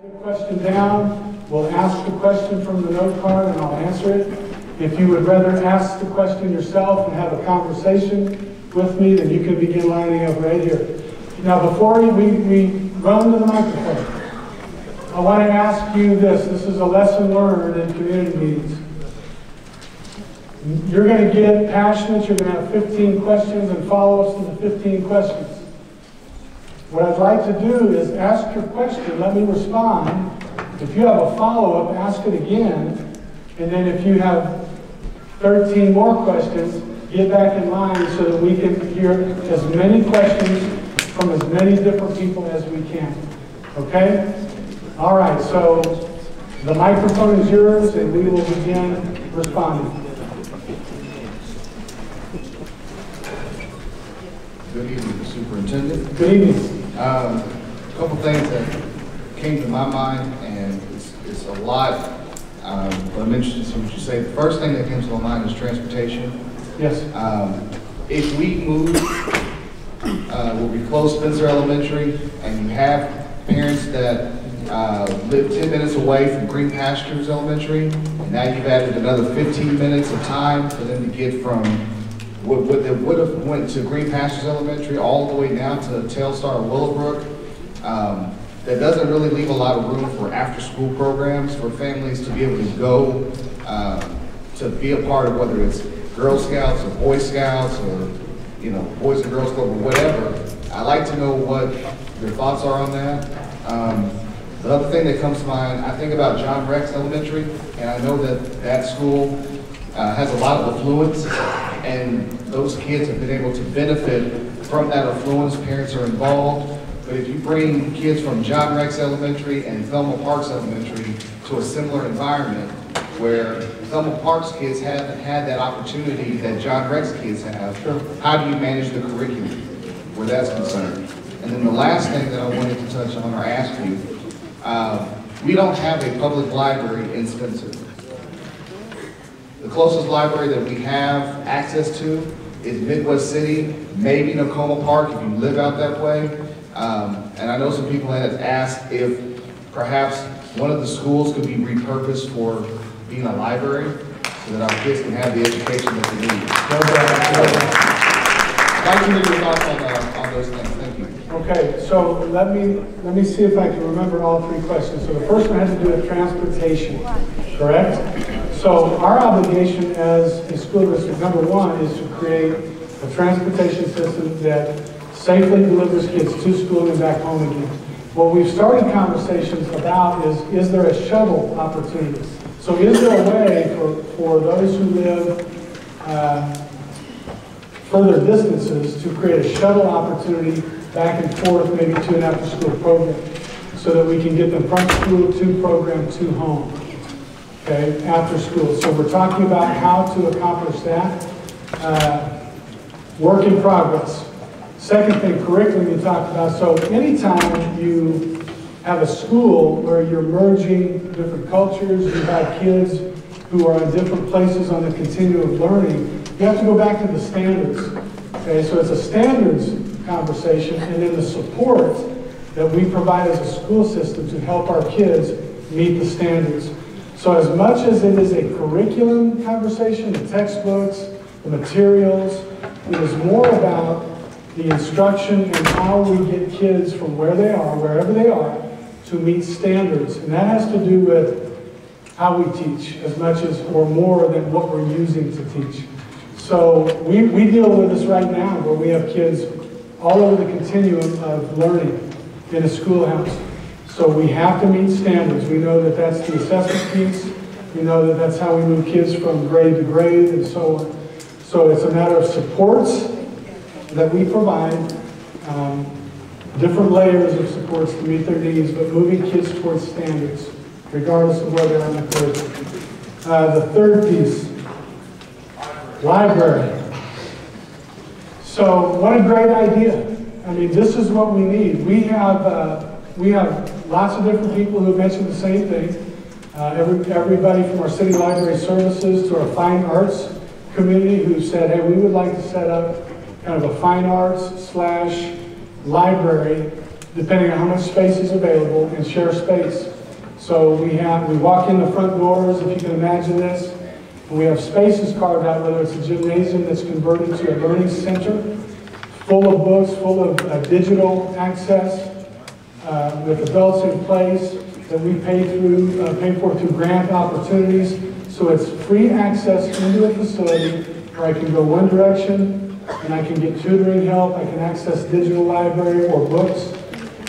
Write the question down. We'll ask the question from the note card and I'll answer it. If you would rather ask the question yourself and have a conversation with me, then you can begin lining up right here. Now, before we run to the microphone, I want to ask you this. This is a lesson learned in community meetings. You're going to get passionate. You're going to have 15 questions and follow-ups to the 15 questions. What I'd like to do is ask your question, let me respond. If you have a follow-up, ask it again. And then if you have 13 more questions, get back in line so that we can hear as many questions from as many different people as we can. Okay? All right, so the microphone is yours and we will begin responding. Good evening, Superintendent. Good evening. A couple things that came to my mind, and it's a lot, but I'm interested to see what you say. The first thing that came to my mind is transportation. Yes. If we move, where we close Spencer Elementary, and you have parents that live 10 minutes away from Green Pastures Elementary, and now you've added another 15 minutes of time for them to get from what they would have went to Green Pastures Elementary all the way down to Telstar or Willowbrook. That doesn't really leave a lot of room for after-school programs for families to be able to go to be a part of, whether it's Girl Scouts or Boy Scouts or Boys and Girls Club or whatever. I'd like to know what your thoughts are on that. The other thing that comes to mind, I think about John Rex Elementary, and I know that that school has a lot of affluence, and those kids have been able to benefit from that affluence. Parents are involved. But if you bring kids from John Rex Elementary and Thelma Parks Elementary to a similar environment where Thelma Parks kids haven't had that opportunity that John Rex kids have, how do you manage the curriculum where that's concerned? And then the last thing that I wanted to touch on or ask you, we don't have a public library in Spencer. The closest library that we have access to is Midwest City, maybe Nakoma Park if you live out that way. And I know some people have asked if perhaps one of the schools could be repurposed for being a library so that our kids can have the education that they need. I'd like to hear your thoughts on those things. Thank you. Okay, so let me see if I can remember all three questions. So the first one had to do with transportation, correct? So our obligation as a school district, number one, is to create a transportation system that safely delivers kids to school and back home again. What we've started conversations about is there a shuttle opportunity? So is there a way for those who live further distances to create a shuttle opportunity back and forth, maybe to an after-school program, so that we can get them from school to program to home, okay, after school. So we're talking about how to accomplish that. Work in progress. Second thing, curriculum you talked about. So anytime you have a school where you're merging different cultures, you have kids who are in different places on the continuum of learning, you have to go back to the standards. Okay, so it's a standards conversation, and then the support that we provide as a school system to help our kids meet the standards. So as much as it is a curriculum conversation, the textbooks, the materials, it is more about the instruction and how we get kids from where they are, wherever they are, to meet standards. And that has to do with how we teach as much as or more than what we're using to teach. So we deal with this right now where we have kids all over the continuum of learning in a schoolhouse. So we have to meet standards. We know that that's the assessment piece. We know that that's how we move kids from grade to grade and so on. So it's a matter of supports that we provide, different layers of supports to meet their needs, but moving kids towards standards, regardless of where they are in the curriculum. The third piece, library. So what a great idea. I mean, this is what we need. We have lots of different people who mentioned the same thing. Everybody from our city library services to our fine arts community who said, hey, we would like to set up kind of a fine arts / library depending on how much space is available, and share space. So we walk in the front doors, if you can imagine this, and we have spaces carved out, whether it's a gymnasium that's converted to a learning center, full of books, full of digital access, with adults in place that we pay for through grant opportunities. So it's free access into a facility where I can go one direction and I can get tutoring help, I can access digital library or books,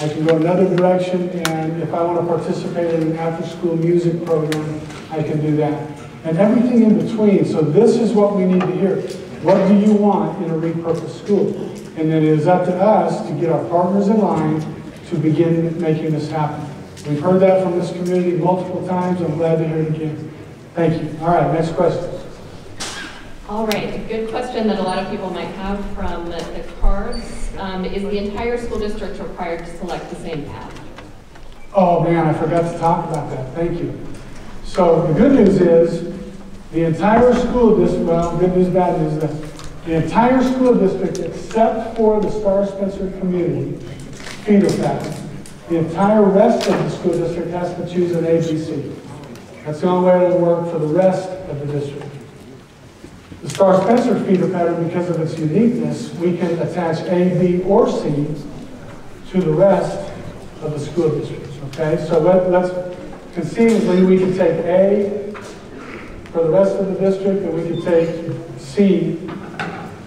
I can go another direction, and if I want to participate in an after-school music program, I can do that. And everything in between. So this is what we need to hear. What do you want in a repurposed school? And then it is up to us to get our partners in line to begin making this happen. We've heard that from this community multiple times. I'm glad to hear it again. Thank you. All right, next question. All right, a good question that a lot of people might have from the cards. Is the entire school district required to select the same path? Oh man, I forgot to talk about that. Thank you. So the good news is the entire school district, well, good news, bad news, the entire school district except for the Star Spencer community feeder pattern, the entire rest of the school district has to choose an ABC. That's the only way it'll work for the rest of the district. The Star Spencer feeder pattern, because of its uniqueness, we can attach A, B, or C to the rest of the school district. Okay, so let's conceivably we can take A for the rest of the district, and we can take C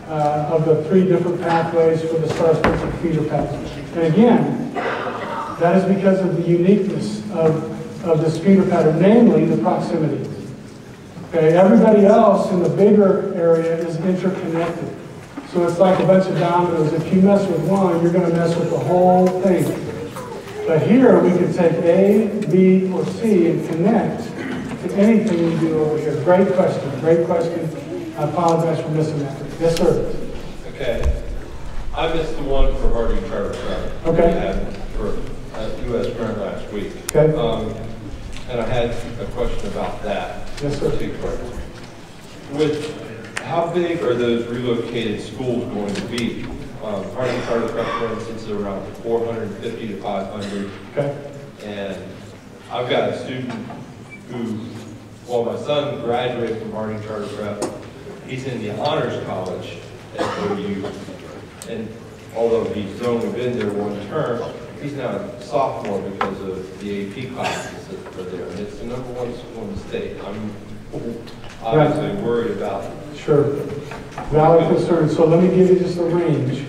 of the 3 different pathways for the Star Spencer feeder pattern. And again, that is because of the uniqueness of this feeder pattern, namely the proximity. Okay, everybody else in the bigger area is interconnected. So it's like a bunch of dominoes. If you mess with one, you're going to mess with the whole thing. But here we can take A, B, or C and connect to anything we do over here. Great question, great question. I apologize for missing that. Yes, sir. Okay. I missed the one for Harding Charter Track. Okay. We had for U.S. Grant last week. Okay. And I had a question about that. Yes, sir. With how big are those relocated schools going to be? Harding Charter Track, for instance, is around 450 to 500. Okay. And I've got a student who, well, my son graduated from Harding Charter Prep. He's in the honors college at OU. And although he's only been there one term, he's now a sophomore because of the AP classes that are there. And it's the #1 school in the state. I'm obviously worried about it. Sure. Valid concern. So let me give you just a range.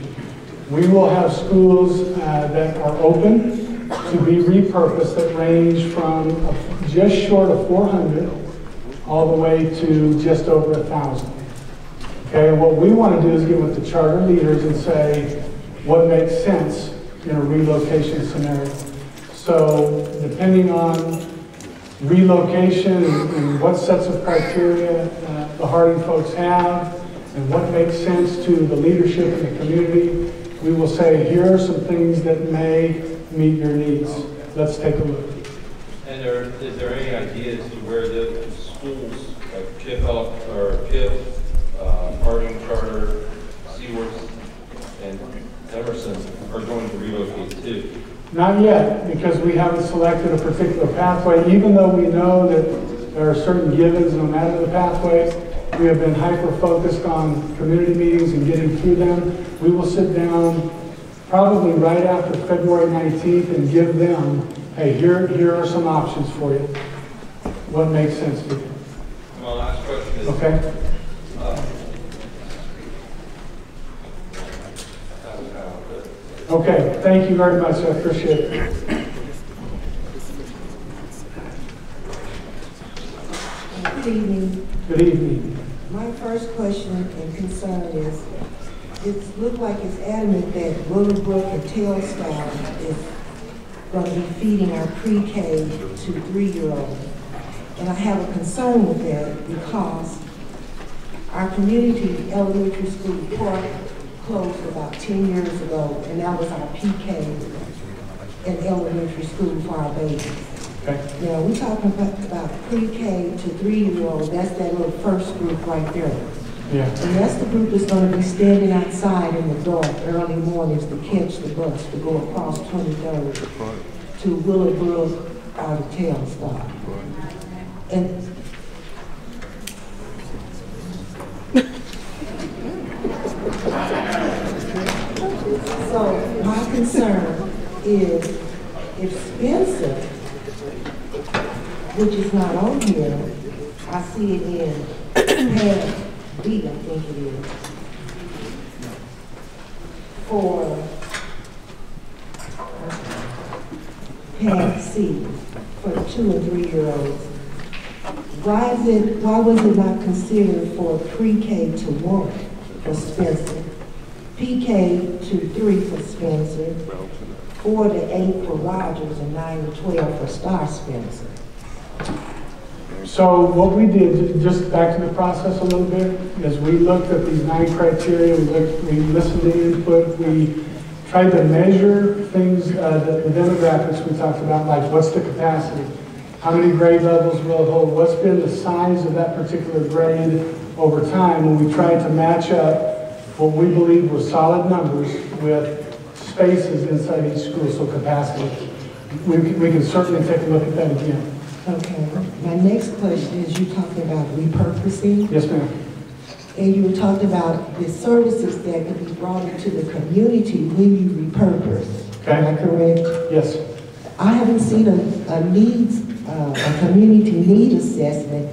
We will have schools that are open to be repurposed that range from just short of 400 all the way to just over 1,000. Okay, and what we want to do is get with the charter leaders and say what makes sense in a relocation scenario. So depending on relocation and what sets of criteria the Harding folks have and what makes sense to the leadership in the community, we will say, here are some things that may meet your needs. Let's take a look. And is there any idea as to where the schools, like PIP, Harding Charter, Seaworth, and Emerson are going to relocate to? Not yet, because we haven't selected a particular pathway, even though we know that there are certain givens no matter the pathway. We have been hyper-focused on community meetings and getting through them. We will sit down probably right after February 19th and give them, hey, here are some options for you. What makes sense to you? My last question is, okay. Okay, thank you very much. I appreciate it. Good evening. Good evening. My first question and concern is, it looks like it's adamant that Willowbrook and Tailstone is going to be feeding our pre-K to 3-year-olds. And I have a concern with that because our community elementary school park closed about 10 years ago, and that was our PK in elementary school for our babies. Okay. Now, we're talking about pre-K to 3-year-olds, that's that little first group right there. Yeah. And that's the group that's gonna be standing outside in the dark early mornings to catch the bus to go across 23rd to Willowbrook or the Tailstone. And so my concern is if Spencer, which is not on here, I see it in pad B, I think it is, for pad C, for 2 and 3 year olds. Why was it not considered for pre-K to 1 for Spencer, PK to 3 for Spencer, 4 to 8 for Rogers, and 9 to 12 for Star Spencer? So what we did, just back to the process a little bit, is we looked at these 9 criteria, we listened to input, we tried to measure things, the demographics we talked about, like what's the capacity, how many grade levels will it hold, what's been the size of that particular grade over time, and we tried to match up what we believe were solid numbers with spaces inside each school, so capacity. We can certainly take a look at that again. Okay. My next question is, you talking about repurposing, Yes, ma'am. and you were talking about the services that can be brought into the community when you repurpose. Okay. Am I correct? Yes. I haven't seen a needs, a community need assessment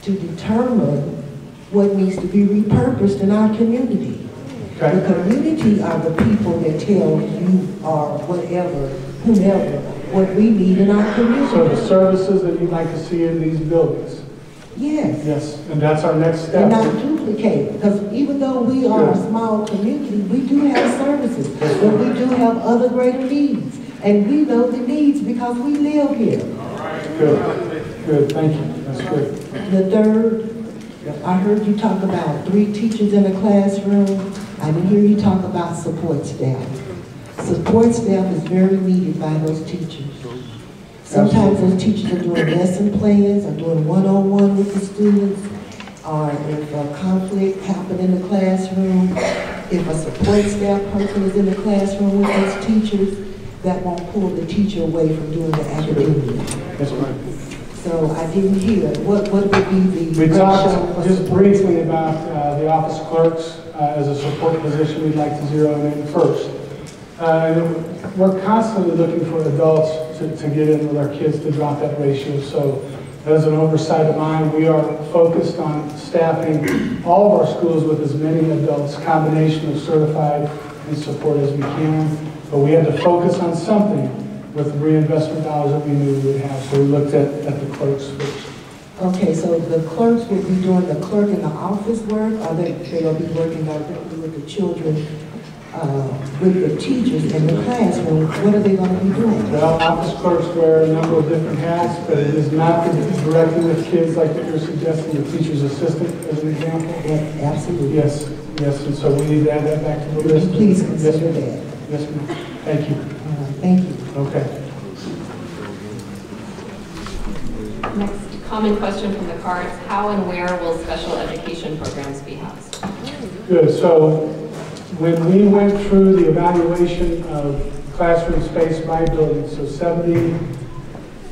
to determine what needs to be repurposed in our community. Okay. The community are the people that tell you or whatever, whomever, what we need in our community. So the services that you'd like to see in these buildings? Yes. Yes, and that's our next step. And not duplicate, because even though we are a Good. small community, we do have services, but we do have other greater needs. And we know the needs because we live here. Good, good, thank you, that's good. The third, I heard you talk about 3 teachers in a classroom. I didn't hear you talk about support staff. Support staff is very needed by those teachers. Sometimes those teachers are doing lesson plans, are doing one-on-one with the students, or if a conflict happened in the classroom, if a support staff person is in the classroom with those teachers, that won't pull the teacher away from doing the academia. That's right. So I didn't hear, what would be the We ratio talked for just support briefly staff? about the office clerks as a support position we'd like to zero in first. We're constantly looking for adults to get in with our kids to drop that ratio. So as an oversight of mine, we are focused on staffing all of our schools with as many adults, combination of certified and support as we can. But we had to focus on something with the reinvestment dollars that we knew we would have. So we looked at the clerks first. Okay, so the clerks will be doing the clerk in the office work, or they'll be working directly with the children, with the teachers in the classroom? What are they going to be doing? Well, office clerks wear a number of different hats, but it is not directly with kids like what you're suggesting, the teacher's assistant as an example. Yeah, absolutely. Yes, yes, and so we need to add that back to the Would you list. please Yes, consider ma'am. that? Yes, ma'am. Thank you. Thank you. Okay. Next common question from the cards, how and where will special education programs be housed? Good. So when we went through the evaluation of classroom space by building, so 70, I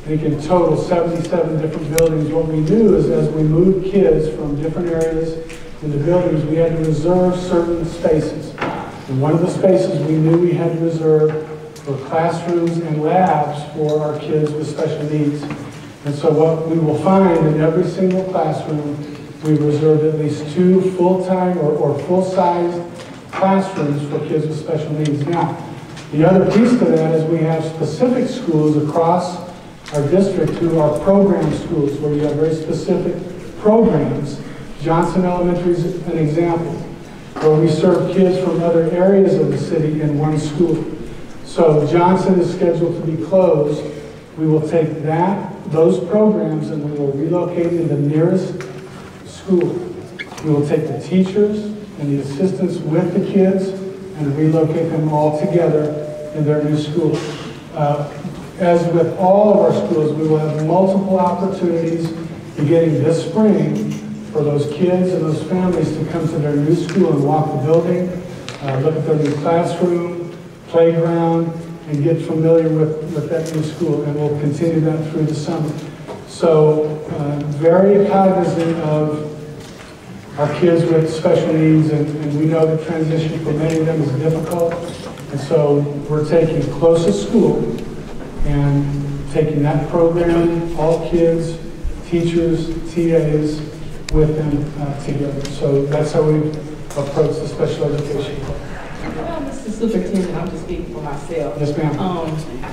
think in total 77 different buildings, what we knew is as we moved kids from different areas into buildings, we had to reserve certain spaces. And one of the spaces we knew we had to reserve were classrooms and labs for our kids with special needs. And so what we will find in every single classroom, we reserved at least 2 full-time or full-size classrooms for kids with special needs. Now, the other piece to that is we have specific schools across our district who are program schools where you have very specific programs. Johnson Elementary is an example where we serve kids from other areas of the city in one school. So Johnson is scheduled to be closed. We will take those programs and we will relocate in the nearest school. We will take the teachers and the assistants with the kids and relocate them all together in their new school. As with all of our schools, we will have multiple opportunities beginning this spring for those kids and those families to come to their new school and walk the building, look at their new classroom, playground, and get familiar with that new school. And we'll continue that through the summer. So very cognizant of our kids with special needs, and we know the transition for many of them is difficult. And so we're taking Closest School and taking that program, all kids, teachers, TAs, with them together. So that's how we approach the special education. Well, Mr. Superintendent, I'm just speaking for myself. Yes, ma'am.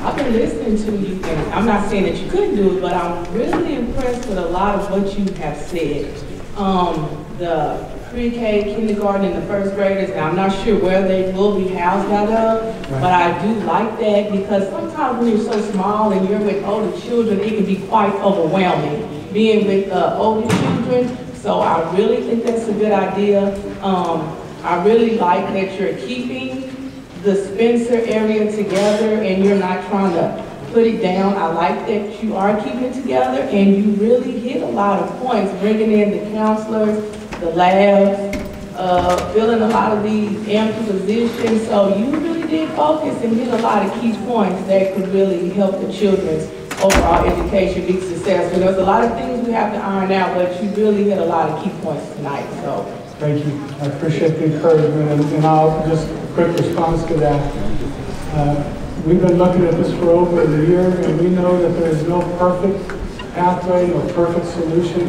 I've been listening to you, and I'm not saying that you couldn't do it, but I'm really impressed with a lot of what you have said. The pre-K, kindergarten, and the first graders, and I'm not sure where they will be housed out of, but I do like that because sometimes when you're so small and you're with older children, it can be quite overwhelming being with older children. So I really think that's a good idea. I really like that you're keeping the Spencer area together and you're not trying to put it down. I like that you are keeping it together and you really hit a lot of points, bringing in the counselors, the labs, filling a lot of these empty positions. So you really did focus and hit a lot of key points that could really help the children's overall education be successful. There's a lot of things we have to iron out, but you really hit a lot of key points tonight. So thank you. I appreciate the encouragement, and I'll just a quick response to that. We've been looking at this for over a year, and we know that there is no perfect pathway or perfect solution,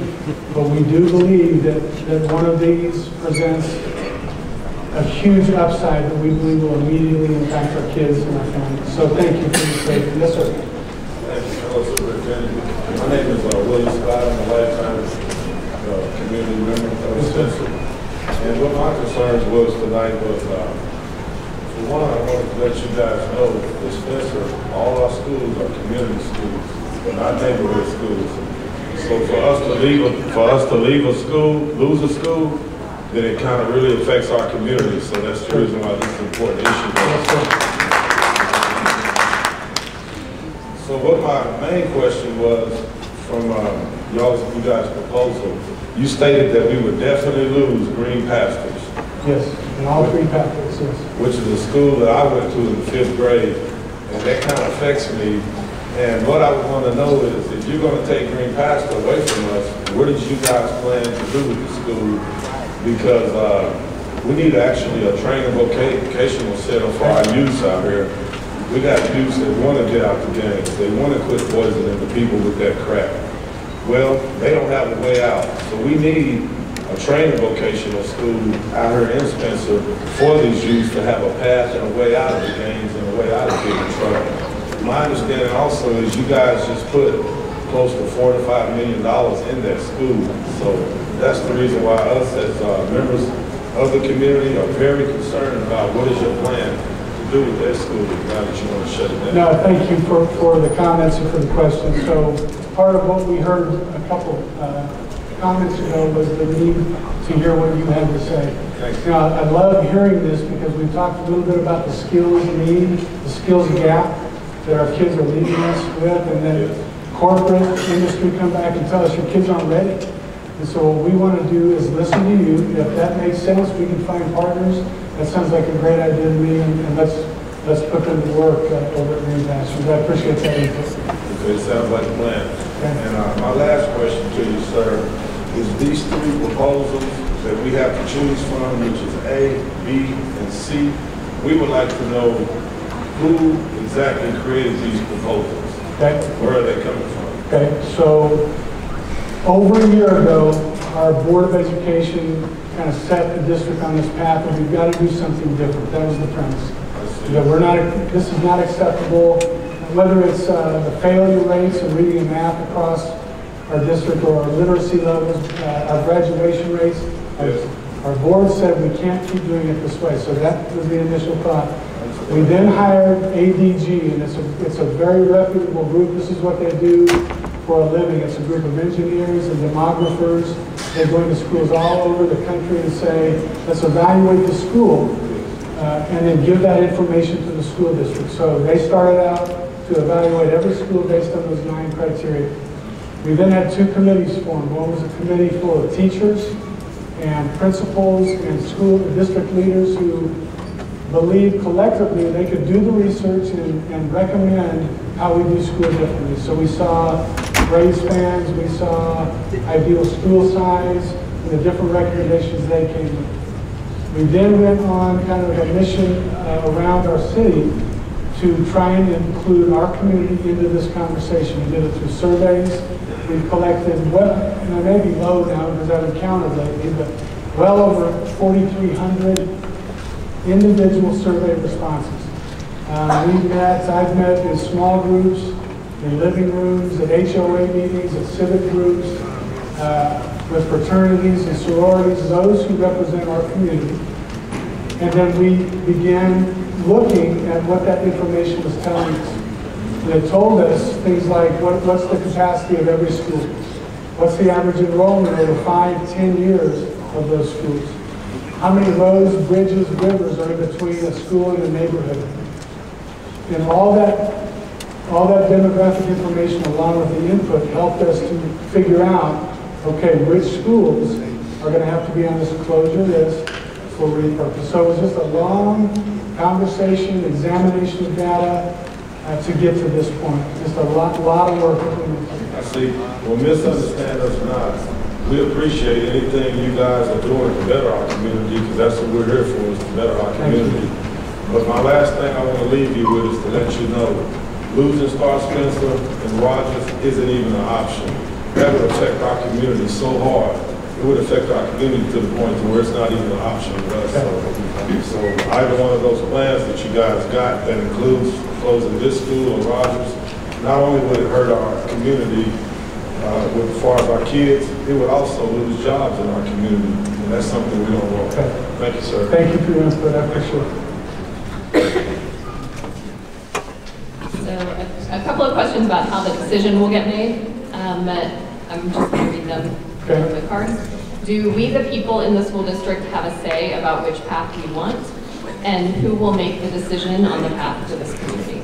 but we do believe that one of these presents a huge upside that we believe will immediately impact our kids and our families. So thank you for your statement. Yes, sir. Thank you, Fellow Superintendent. My name is William Scott. I'm a lifetime community member of Spencer. And what my concerns was tonight was, for one, I wanted to let you guys know that Spencer, all our schools are community schools. They're not neighborhood schools. So for us to leave a school, lose a school, then it kind of really affects our community. So that's the reason why this is an important issue. So what my main question was from you guys' proposal, you stated that we would definitely lose Green Pastures. Yes, in all three pathways, yes. Which is a school that I went to in the 5th grade, and that kind of affects me. And what I would want to know is, if you're going to take Green Pasture away from us, what did you guys plan to do with the school? Because we need actually a training vocational center for our youth out here. We got youths that want to get out the games. They want to quit poisoning the people with that crap. Well, they don't have a way out. So we need a training vocational school out here in Spencer for these youths to have a path and a way out of the games and a way out of getting trouble. My understanding also is you guys just put close to $4 to $5 million in that school. So that's the reason why us as members of the community are very concerned about what is your plan to do with that school now that you want to shut it down. No, thank you for the comments and for the questions. So part of what we heard a couple comments ago was the need to hear what you had to say. Now, I love hearing this because we've talked a little bit about the skills need, the skills gap that our kids are leaving us with, and then corporate industry come back and tell us your kids aren't ready. And so what we want to do is listen to you. If that makes sense, we can find partners. That sounds like a great idea to me, and let's put them to work over at Green Pastures. I appreciate that input. Okay, it sounds like a plan. Okay. And my last question to you, sir, is these 3 proposals that we have to choose from, which is A, B, and C, we would like to know who exactly created these proposals. Okay. Where are they coming from? Okay, so over a year ago, our Board of Education kind of set the district on this path, and we've got to do something different. That was the premise. That this is not acceptable, whether it's the failure rates of reading and math across our district or our literacy levels, our graduation rates. Our board said we can't keep doing it this way, so that was the initial thought. We then hired ADG, and it's a very reputable group. This is what they do for a living. It's a group of engineers and demographers. They go into schools all over the country and say, let's evaluate the school, and then give that information to the school district. So they started out to evaluate every school based on those 9 criteria. We then had two committees formed. One was a committee full of teachers and principals and school district leaders who believed collectively they could do the research and recommend how we do school differently. So we saw grade spans, we saw ideal school size, and the different recommendations they came with. We then went on kind of a mission around our city to try and include our community into this conversation. We did it through surveys. We've collected, well, and I may be low now because I haven't counted lately, but well over 4,300 individual survey responses. I've met in small groups, in living rooms, at HOA meetings, at civic groups, with fraternities and sororities, those who represent our community. And then we began looking at what that information was telling us. And it told us things like, what's the capacity of every school? What's the average enrollment over 5-10 years of those schools? How many roads, bridges, rivers are in between a school and a neighborhood? And all that demographic information along with the input helped us to figure out, okay, which schools are going to have to be on this closure list for repurpose. So it was just a long conversation, examination of data to get to this point. Just a lot of work. I see. Well, misunderstand us not. We appreciate anything you guys are doing to better our community, because that's what we're here for, is to better our community. But my last thing I want to leave you with is to let you know, losing Star Spencer and Rogers isn't even an option. That would affect our community so hard. It would affect our community to the point to where it's not even an option for us. So either one of those plans that you guys got that includes closing this school or Rogers, not only would it hurt our community as far as our kids, it would also lose jobs in our community. And that's something we don't want. Thank you, sir. Thank you for your input. I appreciate it. So a couple of questions about how the decision will get made. I'm just going to read them from the cards. Do we, the people in the school district, have a say about which path we want? And who will make the decision on the path to this community?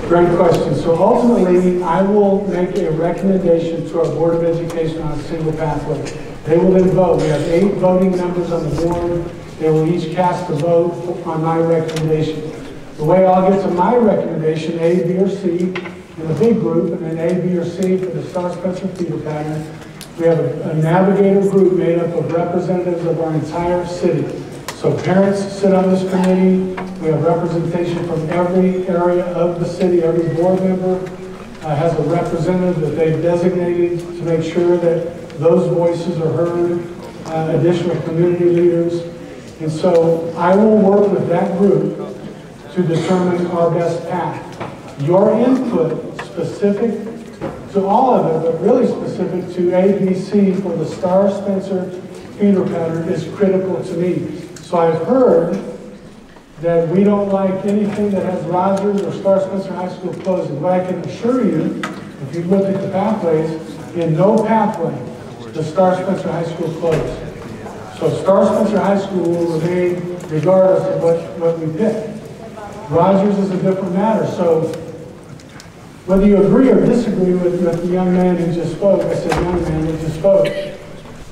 Great question. So ultimately, I will make a recommendation to our Board of Education on a single pathway. They will then vote. We have 8 voting members on the board. They will each cast a vote on my recommendation. The way I'll get to my recommendation, A, B, or C, in a big group, and then A, B, or C for the Star Spencer feeder pattern. We have a navigator group made up of representatives of our entire city. So parents sit on this committee. We have representation from every area of the city. Every board member has a representative that they've designated to make sure that those voices are heard, additional community leaders. And so I will work with that group to determine our best path. Your input specific to all of it, but really specific to ABC for the Star Spencer feeder pattern is critical to me. So I've heard that we don't like anything that has Rogers or Star Spencer High School closing. But I can assure you, if you look at the pathways, in no pathway does Star Spencer High School close. So Star Spencer High School will remain regardless of what we pick. Rogers is a different matter. So whether you agree or disagree with the young man who just spoke, I said young man who just spoke,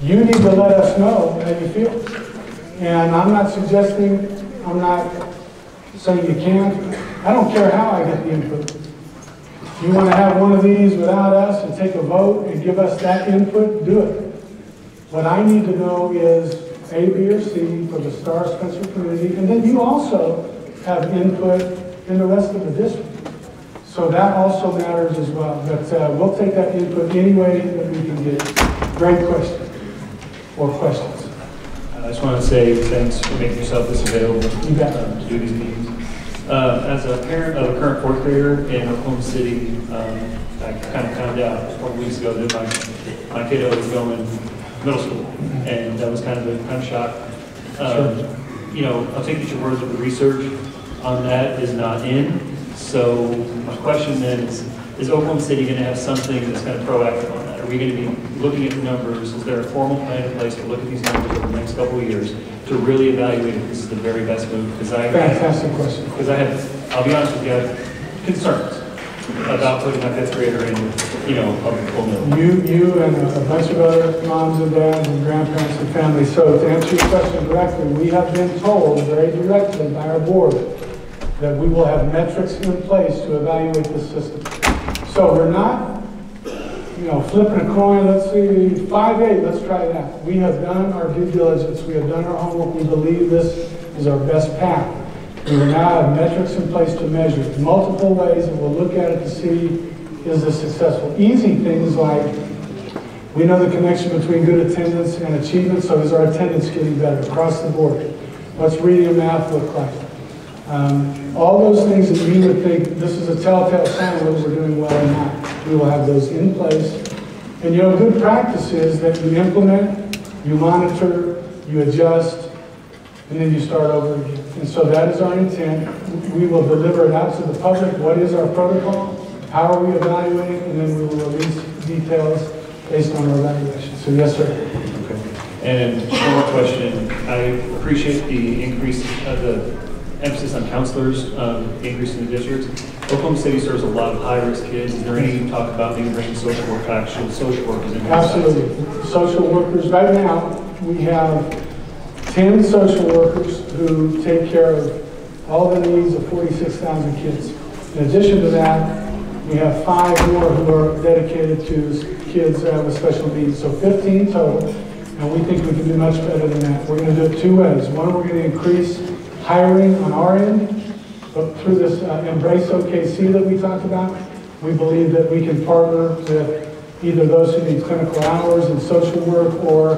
you need to let us know how you feel. And I'm not suggesting, I'm not saying you can't. I don't care how I get the input. If you want to have one of these without us and take a vote and give us that input, do it. What I need to know is A, B, or C for the Star Spencer community. And then you also have input in the rest of the district. So that also matters as well. But we'll take that input any way that we can get it. Great question. Or questions. I just want to say thanks for making yourself this available to do these meetings. As a parent of a current 4th grader in Oklahoma City, I kind of found out a couple weeks ago that my kiddo was going middle school, and that was kind of a shock. You know, I'll take your word that the research on that is not in. So my question then is Oklahoma City going to have something that's kind of proactive on that? Are we going to be looking at the numbers? Is there a formal plan in place to look at these numbers over the next couple of years to really evaluate if this is the very best move? Fantastic question. Because I'll be honest with you, I have concerns. about putting my fifth grader in, public school middle? You and a bunch of other moms and dads and grandparents and families. So to answer your question directly, we have been told very directly by our board that we will have metrics in place to evaluate the system. So we're not, flipping a coin, let's see, 5-8, let's try that. We have done our due diligence. We have done our homework. We believe this is our best path. We will now have metrics in place to measure multiple ways, and we'll look at it to see, is this successful? Easy things like, we know the connection between good attendance and achievement, so is our attendance getting better across the board? What's reading and math look like? All those things that you would think, this is a telltale sign whether we're doing well or not. We will have those in place. And good practice is that you implement, you monitor, you adjust, and then you start over again. And so that is our intent. We will deliver it out to the public. What is our protocol? How are we evaluating? And then we will release details based on our evaluation. So yes, sir. Okay. And one more question. I appreciate the increase of the emphasis on counselors, increase in the districts. Oklahoma City serves a lot of high-risk kids. Is there any talk about maybe bringing social work, actual social workers in? Absolutely. Social workers, right now, we have 10 social workers who take care of all the needs of 46,000 kids. In addition to that, we have 5 more who are dedicated to kids with special needs. So 15 total, and we think we can do much better than that. We're going to do it 2 ways. One, we're going to increase hiring on our end, but through this Embrace OKC that we talked about, we believe that we can partner with either those who need clinical hours in social work or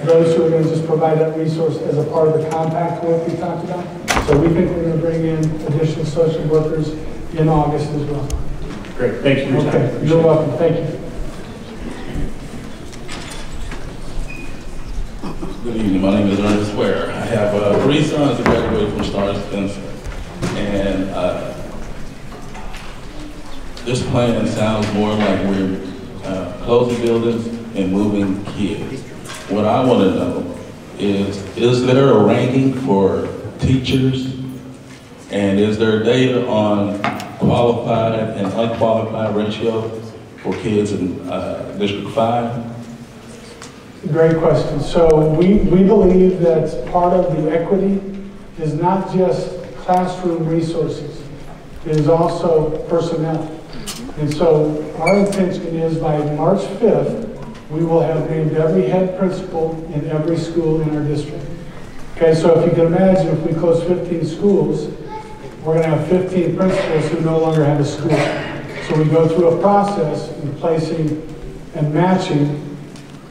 those who are going to just provide that resource as a part of the compact work we talked about. So we think we're going to bring in additional social workers in August as well. Great, thank you for your time. Okay, you're welcome, thank you. Good evening, my name is Ernest Ware. I have 3 sons that graduated from Star Spencer. And this plan sounds more like we're closing buildings and moving kids. What I want to know is there a ranking for teachers? And is there data on qualified and unqualified ratio for kids in District 5? Great question. So we believe that part of the equity is not just classroom resources, it is also personnel. And so our intention is by March 5th, we will have named every head principal in every school in our district. Okay, so if you can imagine, if we close 15 schools, we're going to have 15 principals who no longer have a school. So we go through a process in placing and matching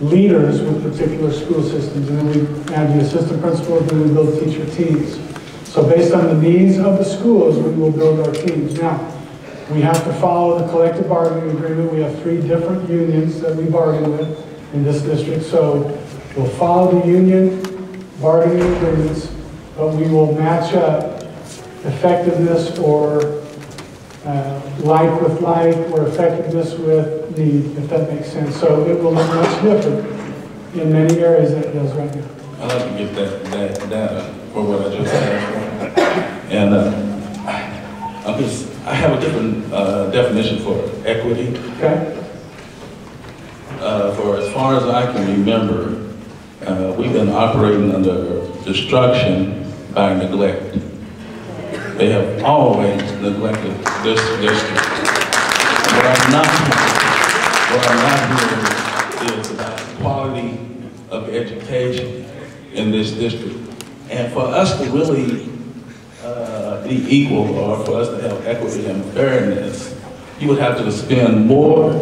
leaders with particular school systems, and then we add the assistant principals, and then we build teacher teams. So based on the needs of the schools, we will build our teams. Now, we have to follow the collective bargaining agreement. We have 3 different unions that we bargain with in this district. So we'll follow the union bargaining agreements, but we will match up effectiveness or like with like, or effectiveness with need, if that makes sense. So it will look much different in many areas than it does right now. I'd like to get that data for what I just asked for. And I have a different definition for equity. Okay. For as far as I can remember, we've been operating under destruction by neglect. They have always neglected this district. What I'm not hearing is about the quality of education in this district. And for us to really be equal, or for us to have equity and fairness, you would have to spend more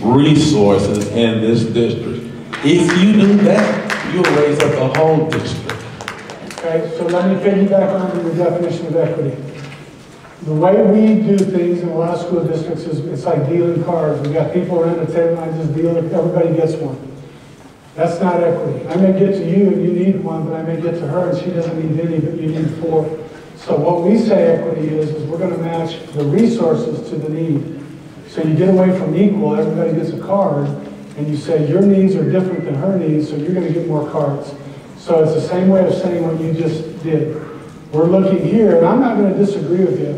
resources in this district. If you do that, you'll raise up the whole district. Okay, so let me piggyback on your definition of equity. The way we do things in a lot of school districts is it's like dealing cards. We got people around the table, I just deal it, everybody gets one. That's not equity. I may get to you and you need one, but I may get to her and she doesn't need any, but you need 4. So what we say equity is we're going to match the resources to the need. So you get away from equal, everybody gets a card, and you say your needs are different than her needs, so you're going to get more cards. So it's the same way of saying what you just did. We're looking here, and I'm not going to disagree with you.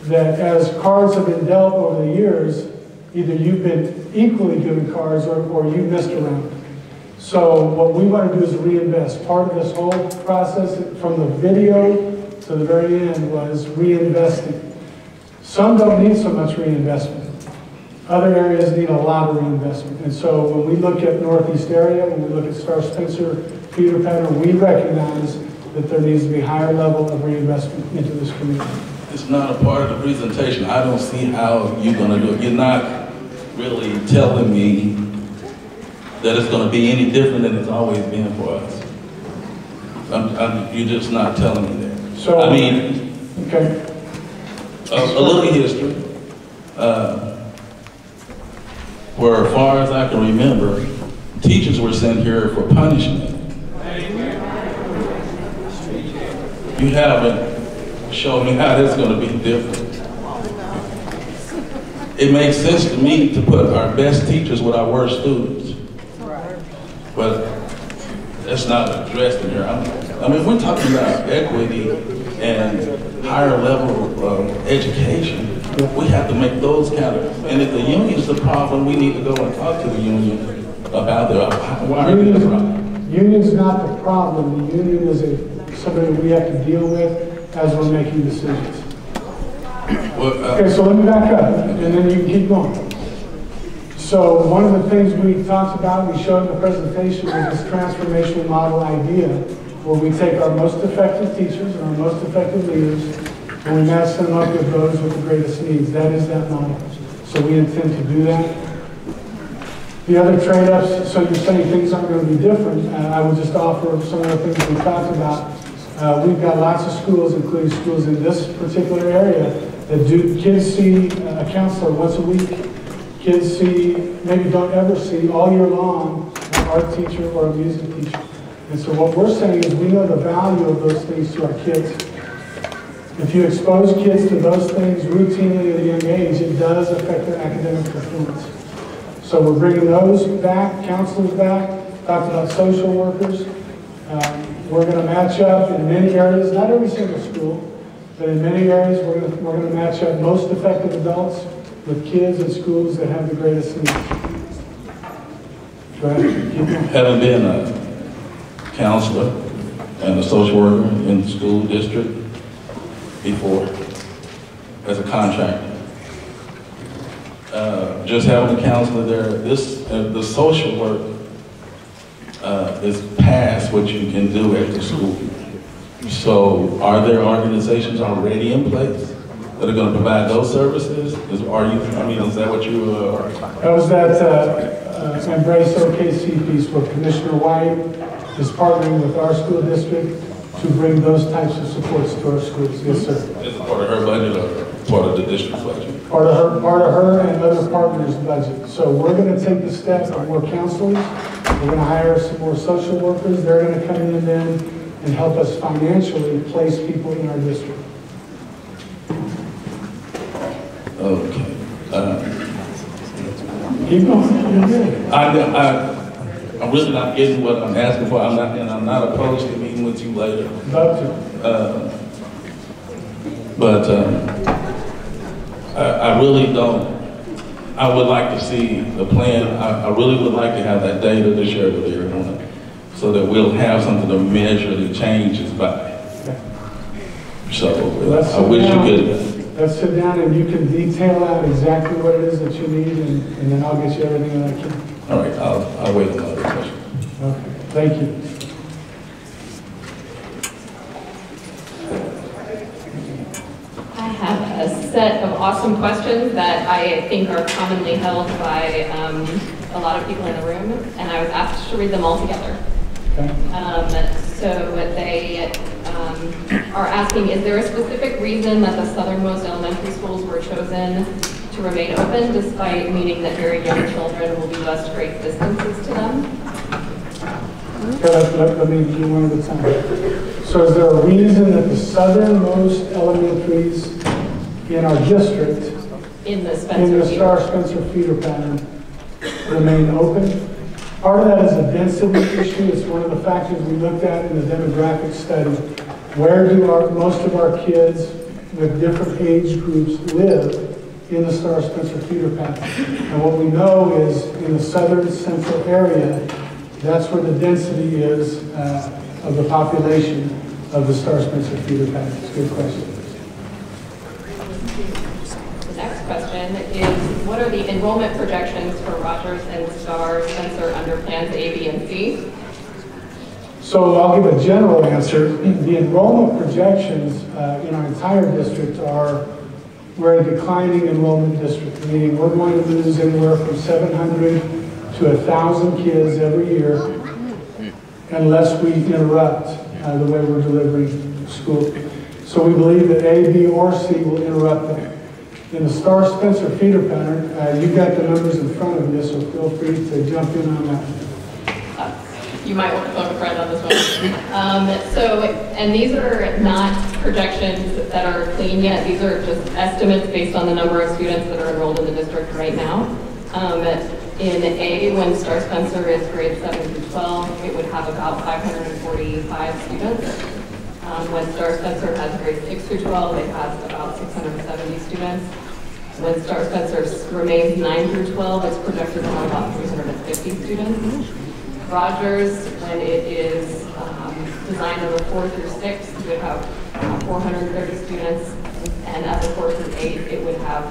that as cards have been dealt over the years, either you've been equally given cards or you missed a round. So what we want to do is reinvest. Part of this whole process from the video to the very end was reinvesting. Some don't need so much reinvestment. Other areas need a lot of reinvestment. And so when we look at Northeast area, when we look at Star Spencer feeder pattern, we recognize that there needs to be a higher level of reinvestment into this community. It's not a part of the presentation. I don't see how you're going to do it. You're not really telling me that it's going to be any different than it's always been for us. You're just not telling me that. So, I mean, okay. A little history. For as far as I can remember, teachers were sent here for punishment. You haven't shown me how that's going to be different. It makes sense to me to put our best teachers with our worst students. But that's not addressed in here. I mean, we're talking about equity and higher level of education. We have to make those kind of, and if the union's the problem, we need to go and talk to the union about why are they the problem? Union's not the problem. The union is somebody we have to deal with as we're making decisions. Well, okay, so let me back up, and then you can keep going. So one of the things we talked about, we showed in the presentation, was this transformational model idea, where we take our most effective teachers and our most effective leaders, and we match them up with those with the greatest needs. That is that model. So we intend to do that. The other trade-offs, so you're saying things aren't going to be different. I would just offer some of the things we talked about. We've got lots of schools, including schools in this particular area, that kids see a counselor once a week. Kids see, maybe don't ever see all year long, an art teacher or a music teacher. And so what we're saying is we know the value of those things to our kids. If you expose kids to those things routinely at a young age, it does affect their academic performance. So we're bringing those back, counselors back, talked about social workers. We're going to match up in many areas, not every single school, but in many areas we're going to match up most effective adults with kids in schools that have the greatest needs. Go ahead. Keep going. Having been a counselor and a social worker in the school district before, as a contractor, just having a counselor there, the social work is past what you can do at the school. So are there organizations already in place that are going to provide those services? Is that what you That was that Embrace OKC piece where Commissioner White is partnering with our school district to bring those types of supports to our schools. Yes, sir. Is it part of her budget or part of the district's budget? Part of her and other partners' budget. So we're going to take the step of more counselors. We're going to hire some more social workers. They're going to come in then and help us financially place people in our district. Okay. Keep going. You're good. I'm really not getting what I'm asking for. I'm not opposed to meeting with you later. Love to. But I really don't. I would like to see the plan. I really would like to have that data to share with everyone, so that we'll have something to measure the changes by. So I wish you could. Let's sit down and you can detail out exactly what it is that you need, and then I'll get you everything that I can. All right, I'll wait another question. Okay, thank you. I have a set of awesome questions that I think are commonly held by a lot of people in the room, and I was asked to read them all together. Okay. So they are asking, is there a specific reason that the southernmost elementary schools were chosen to remain open, despite meaning that very young children will be less great distances to them? Okay, let me do one at a time. So is there a reason that the southernmost elementaries in our district, in the Star Spencer feeder pattern, remain open? Part of that is a density issue. It's one of the factors we looked at in the demographic study. Where do most of our kids with different age groups live in the Star Spencer feeder pattern. And what we know is in the southern central area, that's where the density is of the population of the Star Spencer feeder pattern. It's a good question. The next question is, what are the enrollment projections for Rogers and Star Spencer under plans A, B, and C? So I'll give a general answer. The enrollment projections in our entire district are, we're a declining enrollment district, meaning we're going to lose anywhere from 700 to 1,000 kids every year unless we interrupt the way we're delivering school. So we believe that A, B, or C will interrupt that. In the Star Spencer feeder pattern, you've got the numbers in front of you, so feel free to jump in on that. You might want to phone a friend on this one. And these are not projections that are clean yet. These are just estimates based on the number of students that are enrolled in the district right now. In A, when Star Spencer is grades 7 through 12, it would have about 545 students. When Star Spencer has grades 6 through 12, it has about 670 students. When Star Spencer remains 9 through 12, it's projected to have about 350 students. Rogers, when it is designed over 4 through 6, it would have 430 students, and as a 4 through 8, it would have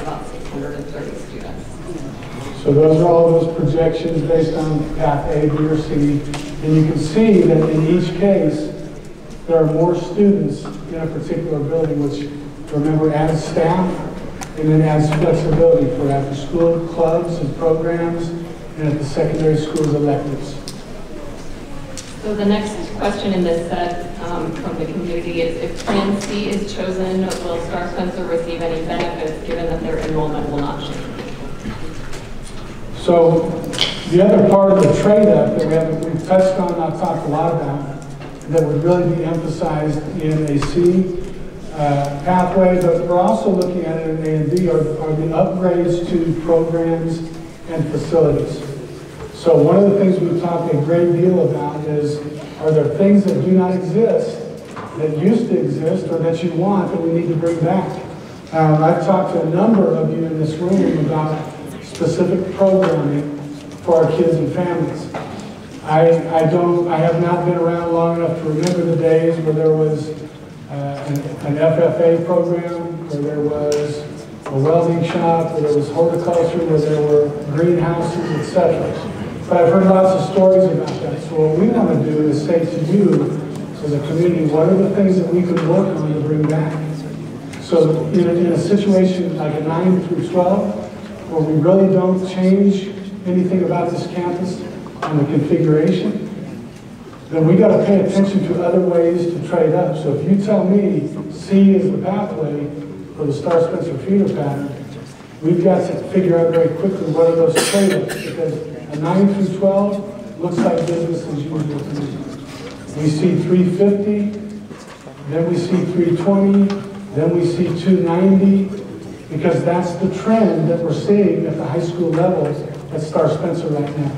about 630 students. So those are all those projections based on path A, B, or C, and you can see that in each case, there are more students in a particular building, which, remember, adds staff, and then adds flexibility for after-school clubs and programs, and at the secondary schools electives. So the next question in this set from the community is, if Plan C is chosen, will Star Spencer receive any benefits given that their enrollment will not change? So the other part of the trade-up that we've touched on, I've talked a lot about, that would really be emphasized in a C pathway, but we're also looking at it in A and B, are the upgrades to programs and facilities. So one of the things we've talked a great deal about is, are there things that do not exist, that used to exist, or that you want that we need to bring back? I've talked to a number of you in this room about specific programming for our kids and families. I have not been around long enough to remember the days where there was an FFA program, where there was a welding shop, where there was horticulture, where there were greenhouses, etc. But I've heard lots of stories about that. So what we want to do is say to you, as a community, what are the things that we can work on to bring back? So in a situation like a 9 through 12, where we really don't change anything about this campus and the configuration, then we got to pay attention to other ways to trade up. So if you tell me C is the pathway for the Star Spencer feeder pattern, we've got to figure out very quickly what are those trade-ups, because a 9 through 12 looks like business as usual to me. We see 350, then we see 320, then we see 290, because that's the trend that we're seeing at the high school level at Star Spencer right now.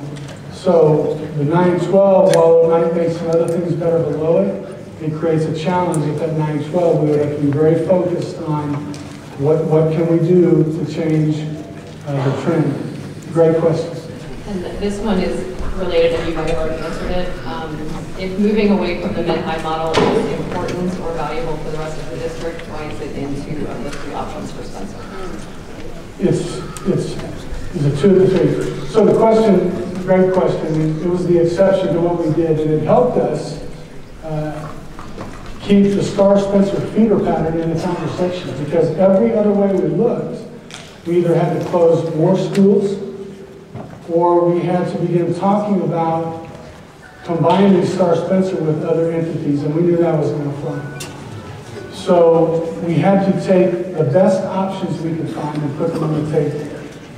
So the 912, while it might make some other things better below it, it creates a challenge at that 912. We would have to be very focused on what can we do to change the trend. Great question. And this one is related, and you might have already answered it. If moving away from the mid-high model is important or valuable for the rest of the district, why is it in 2 of the 3 options for Spencer? It's a 2 of the 3. So the question, great question. It was the exception to what we did, and it helped us keep the Star Spencer feeder pattern in the conversation, because every other way we looked, we either had to close more schools, or we had to begin talking about combining Star Spencer with other entities, and we knew that was going to fly. So we had to take the best options we could find and put them on the table.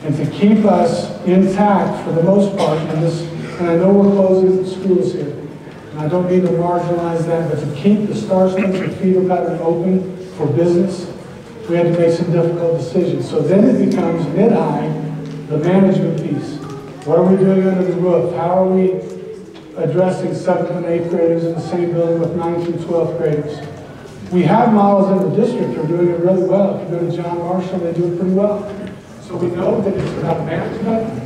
And to keep us intact for the most part, and I know we're closing schools here, and I don't mean to marginalize that, but to keep the Star Spencer feeder pattern open for business, we had to make some difficult decisions. So then it becomes mid-high, the management piece. What are we doing under the roof? How are we addressing 7th and 8th graders in the same building with 9th through 12th graders? We have models in the district that are doing it really well. If you go to John Marshall, they do it pretty well. So we know that it's about management.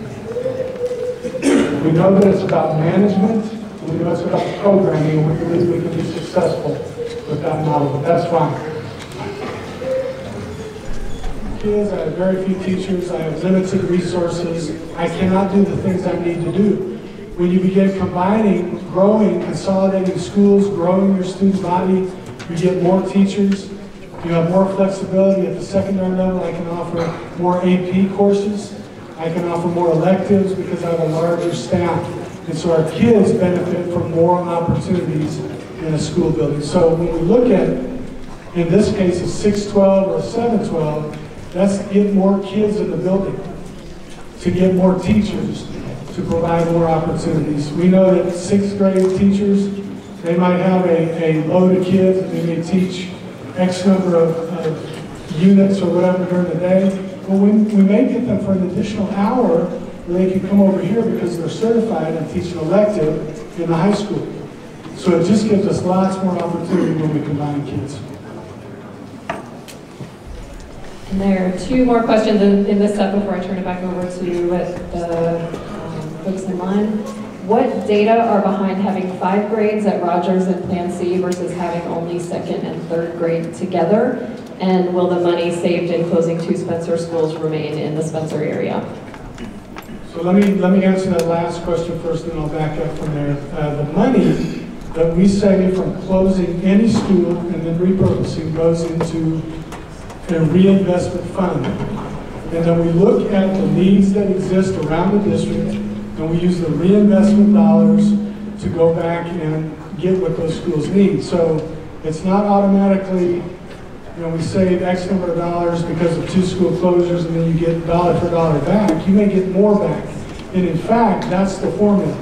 We know that it's about management. We know it's about programming, and we believe we can be successful with that model, but that's fine. Kids, I have very few teachers, I have limited resources, I cannot do the things I need to do. When you begin combining, growing, consolidating schools, growing your student body, you get more teachers, you have more flexibility at the secondary level. I can offer more AP courses, I can offer more electives because I have a larger staff. And so our kids benefit from more opportunities in a school building. So when we look at, in this case, a 612 or a 712, that's to get more kids in the building, to get more teachers, to provide more opportunities. We know that 6th grade teachers, they might have a load of kids, and they may teach X number of units or whatever during the day. Well, we may get them for an additional hour where they can come over here because they're certified and teach an elective in the high school. So it just gives us lots more opportunity when we combine kids. And there are 2 more questions in this set before I turn it back over to the folks in line. What data are behind having 5 grades at Rogers and Plan C versus having only 2nd and 3rd grade together? And will the money saved in closing 2 Spencer schools remain in the Spencer area? So let me answer that last question first, and I'll back up from there. The money that we save from closing any school and then repurposing goes into a reinvestment fund. And then we look at the needs that exist around the district, and we use the reinvestment dollars to go back and get what those schools need. So it's not automatically, we save X number of dollars because of 2 school closures, and then you get dollar for dollar back. You may get more back. And in fact, that's the formula.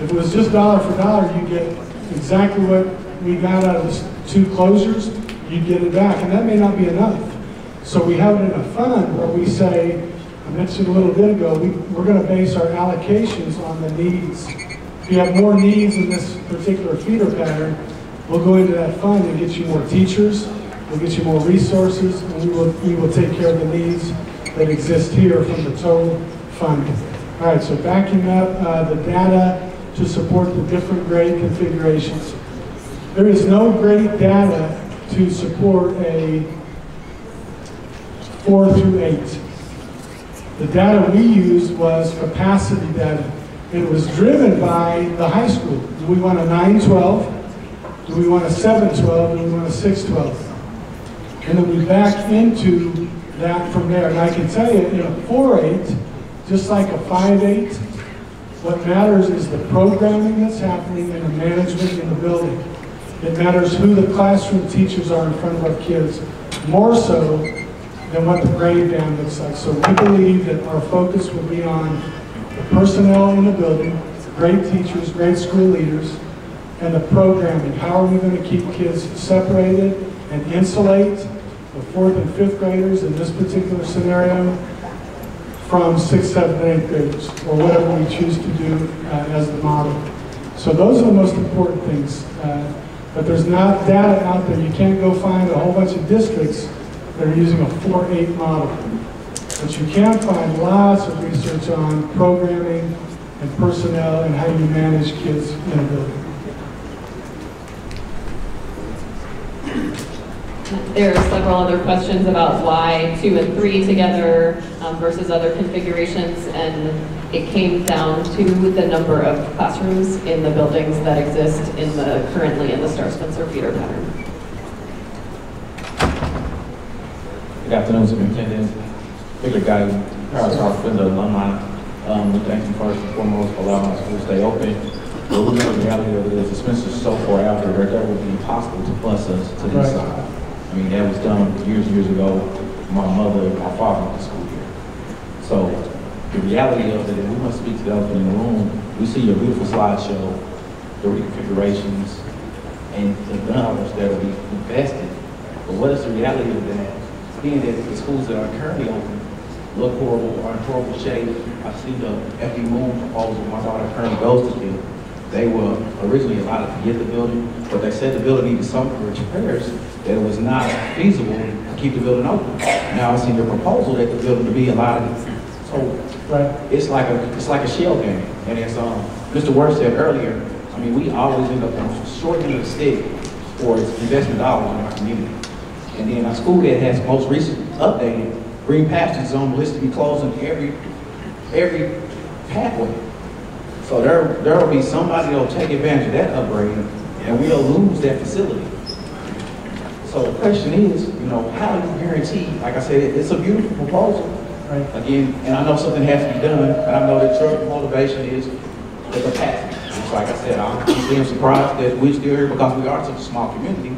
If it was just dollar for dollar, you get exactly what we got out of the 2 closures, you'd get it back. And that may not be enough. So we have it in a fund where we say, I mentioned a little bit ago, we're going to base our allocations on the needs. If you have more needs in this particular feeder pattern, we'll go into that fund and get you more teachers, we'll get you more resources, and we will take care of the needs that exist here from the total fund. All right, so backing up the data to support the different grade configurations. There is no grade data to support a 4 through 8. The data we used was capacity data. It was driven by the high school. Do we want a 912? Do we want a 712? Do we want a 612? And then we back into that from there. And I can tell you, in a 4-8, just like a 5-8, what matters is the programming that's happening and the management in the building. It matters who the classroom teachers are in front of our kids, more so than what the grade band looks like. So we believe that our focus will be on the personnel in the building, great teachers, great school leaders, and the programming. How are we going to keep kids separated and insulate the 4th and 5th graders in this particular scenario from 6th, 7th, and 8th graders, or whatever we choose to do as the model. So those are the most important things. But there's not data out there. You can't go find a whole bunch of districts that are using a 4-8 model. But you can find lots of research on programming and personnel and how you manage kids in a building. There are several other questions about why 2 and 3 together versus other configurations, and it came down to the number of classrooms in the buildings that exist currently in the Star Spencer feeder pattern. Good afternoon, Superintendent. Bigger guy, Charles Hartford, the alumni. We thank you first and foremost for allowing our school to stay open. But we know the reality of it is the Spencer's so far out there that it would be impossible to bus us to this side. I mean, that was done years ago. My mother and my father went to school here. So the reality of it is we must speak to the elephant in the room. We see your beautiful slideshow, the reconfigurations, and the dollars that will be invested. But what is the reality of that? Being that the schools that are currently open look horrible, are in horrible shape. I see the FD Moon proposal my daughter currently goes to get. They were originally allotted to get the building, but they said the building needed so much repairs that it was not feasible to keep the building open. Now I see the proposal that the building to be allotted. So it's like a shell game. And as Mr. Worth said earlier, I mean, we always end up on the short end of the stick for its investment dollars in our community. And then our school that has most recent updated, Green Pastures is on the list to be closing every pathway. So there will be somebody that will take advantage of that upgrade, and we'll lose that facility. So the question is, you know, how do you guarantee, like I said, it's a beautiful proposal. Right. Again, and I know something has to be done, and I know that your motivation is the capacity. It's like I said, I'm being surprised that we're still here because we are such a small community,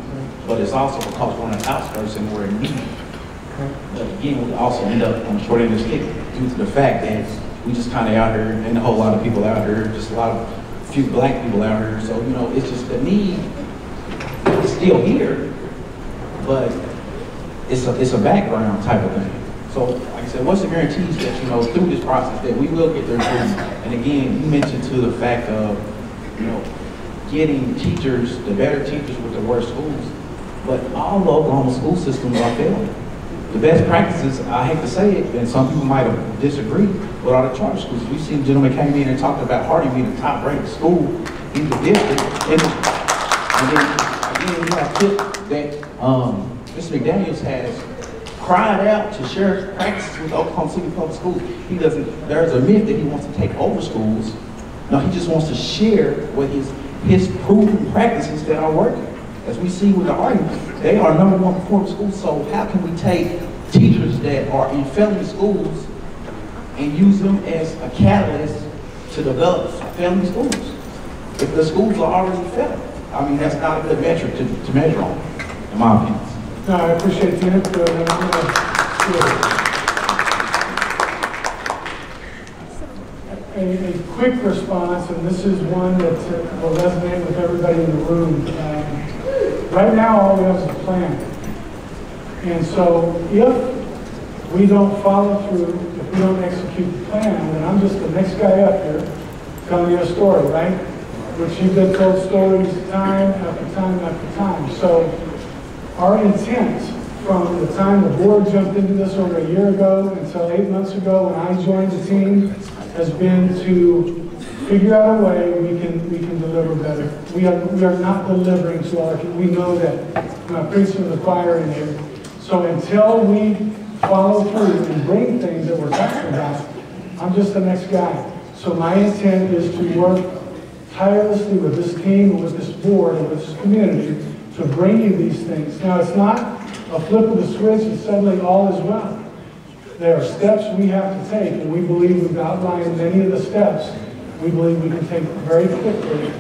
but it's also because we're on the outskirts and we're in need. But again, we also end up on the short end of the stick due to the fact that we just kind of out here, and a whole lot of people out here, just a few black people out here. So, you know, it's just the need is still here, but it's a background type of thing. So, like I said, what's the guarantees that, you know, through this process that we will get there? And again, you mentioned to the fact of, you know, getting teachers, the better teachers with the worst schools, but all Oklahoma school systems are failing. The best practices, I hate to say it, and some people might have disagreed, but are the charter schools. We've seen gentlemen came in and talked about Harding being the top-ranked school in the district. And then, again, you have tip that Mr. McDaniel has cried out to share practices with Oklahoma City Public Schools. He doesn't, there's a myth that he wants to take over schools. No, he just wants to share what his proven practices that are working. As we see with the argument, they are #1 performing schools, so how can we take teachers that are in failing schools and use them as a catalyst to develop failing schools? If the schools are already failing, I mean, that's not a good metric to measure on, in my opinion. No, I appreciate the input, and I'm going to a quick response, and this is one that will resonate with everybody in the room. Right now, all we have is a plan. And so if we don't follow through, if we don't execute the plan, then I'm just the next guy up here telling you a story, right? Which you've been told stories time after time after time. So our intent from the time the board jumped into this over a year ago until 8 months ago when I joined the team has been to figure out a way we can deliver better. We are not delivering to our kids. We know that. I'm not preaching to the choir in here. So until we follow through and bring things that we're talking about, I'm just the next guy. So my intent is to work tirelessly with this team, with this board, and with this community to bring you these things. Now it's not a flip of the switch and suddenly all is well. There are steps we have to take, and we believe we've outlined many of the steps we believe we can take very quickly,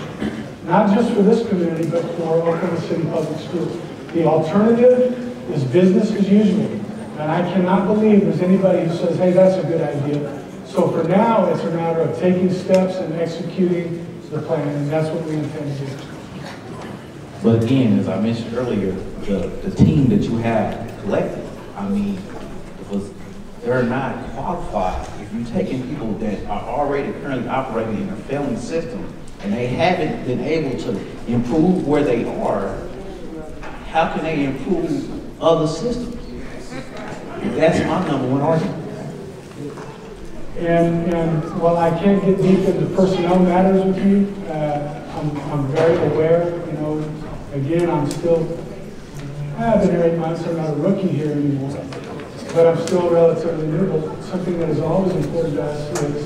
not just for this community, but for Oklahoma City Public Schools. The alternative is business as usual, and I cannot believe there's anybody who says, hey, that's a good idea. So for now, it's a matter of taking steps and executing the plan, and that's what we intend to do. But again, as I mentioned earlier, the team that you have collected, I mean, they're not qualified. If you're taking people that are already currently operating in a failing system and they haven't been able to improve where they are, how can they improve other systems? That's my #1 argument. And while I can't get deep into personnel matters with you, I'm very aware, you know, again, I've been here 8 months, I'm not a rookie here anymore. But I'm still relatively new. But something that is always important to us is,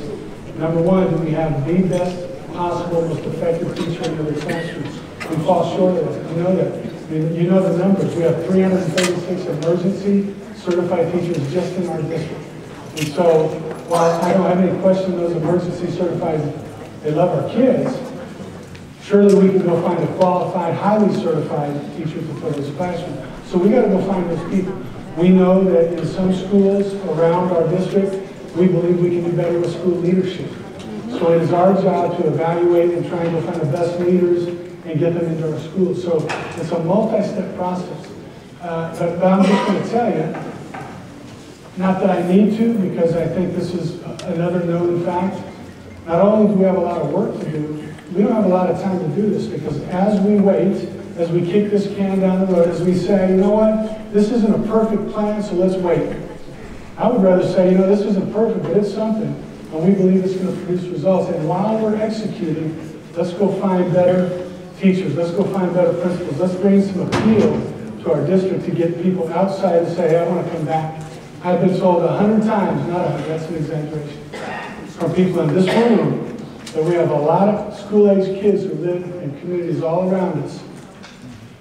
#1, do we have the best possible, most effective teacher in the classroom? We fall short of that. You know that. I mean, you know the numbers. We have 336 emergency certified teachers just in our district. And so, while I don't have any question those emergency certified, they love our kids, surely we can go find a qualified, highly certified teacher to put in this classroom. So we got to go find those people. We know that in some schools around our district, we believe we can do better with school leadership. So it is our job to evaluate and try and go find the best leaders and get them into our schools. So it's a multi-step process. But I'm just going to tell you, not that I need to, because I think this is another known fact. Not only do we have a lot of work to do, we don't have a lot of time to do this, because as we wait, as we kick this can down the road, as we say, you know what, this isn't a perfect plan, so let's wait. I would rather say, you know, this isn't perfect, but it's something, and we believe it's going to produce results. And while we're executing, let's go find better teachers, let's go find better principals, let's bring some appeal to our district to get people outside to say, hey, I want to come back. I've been told 100 times, not 100, that's an exaggeration, from people in this room, that we have a lot of school-age kids who live in communities all around us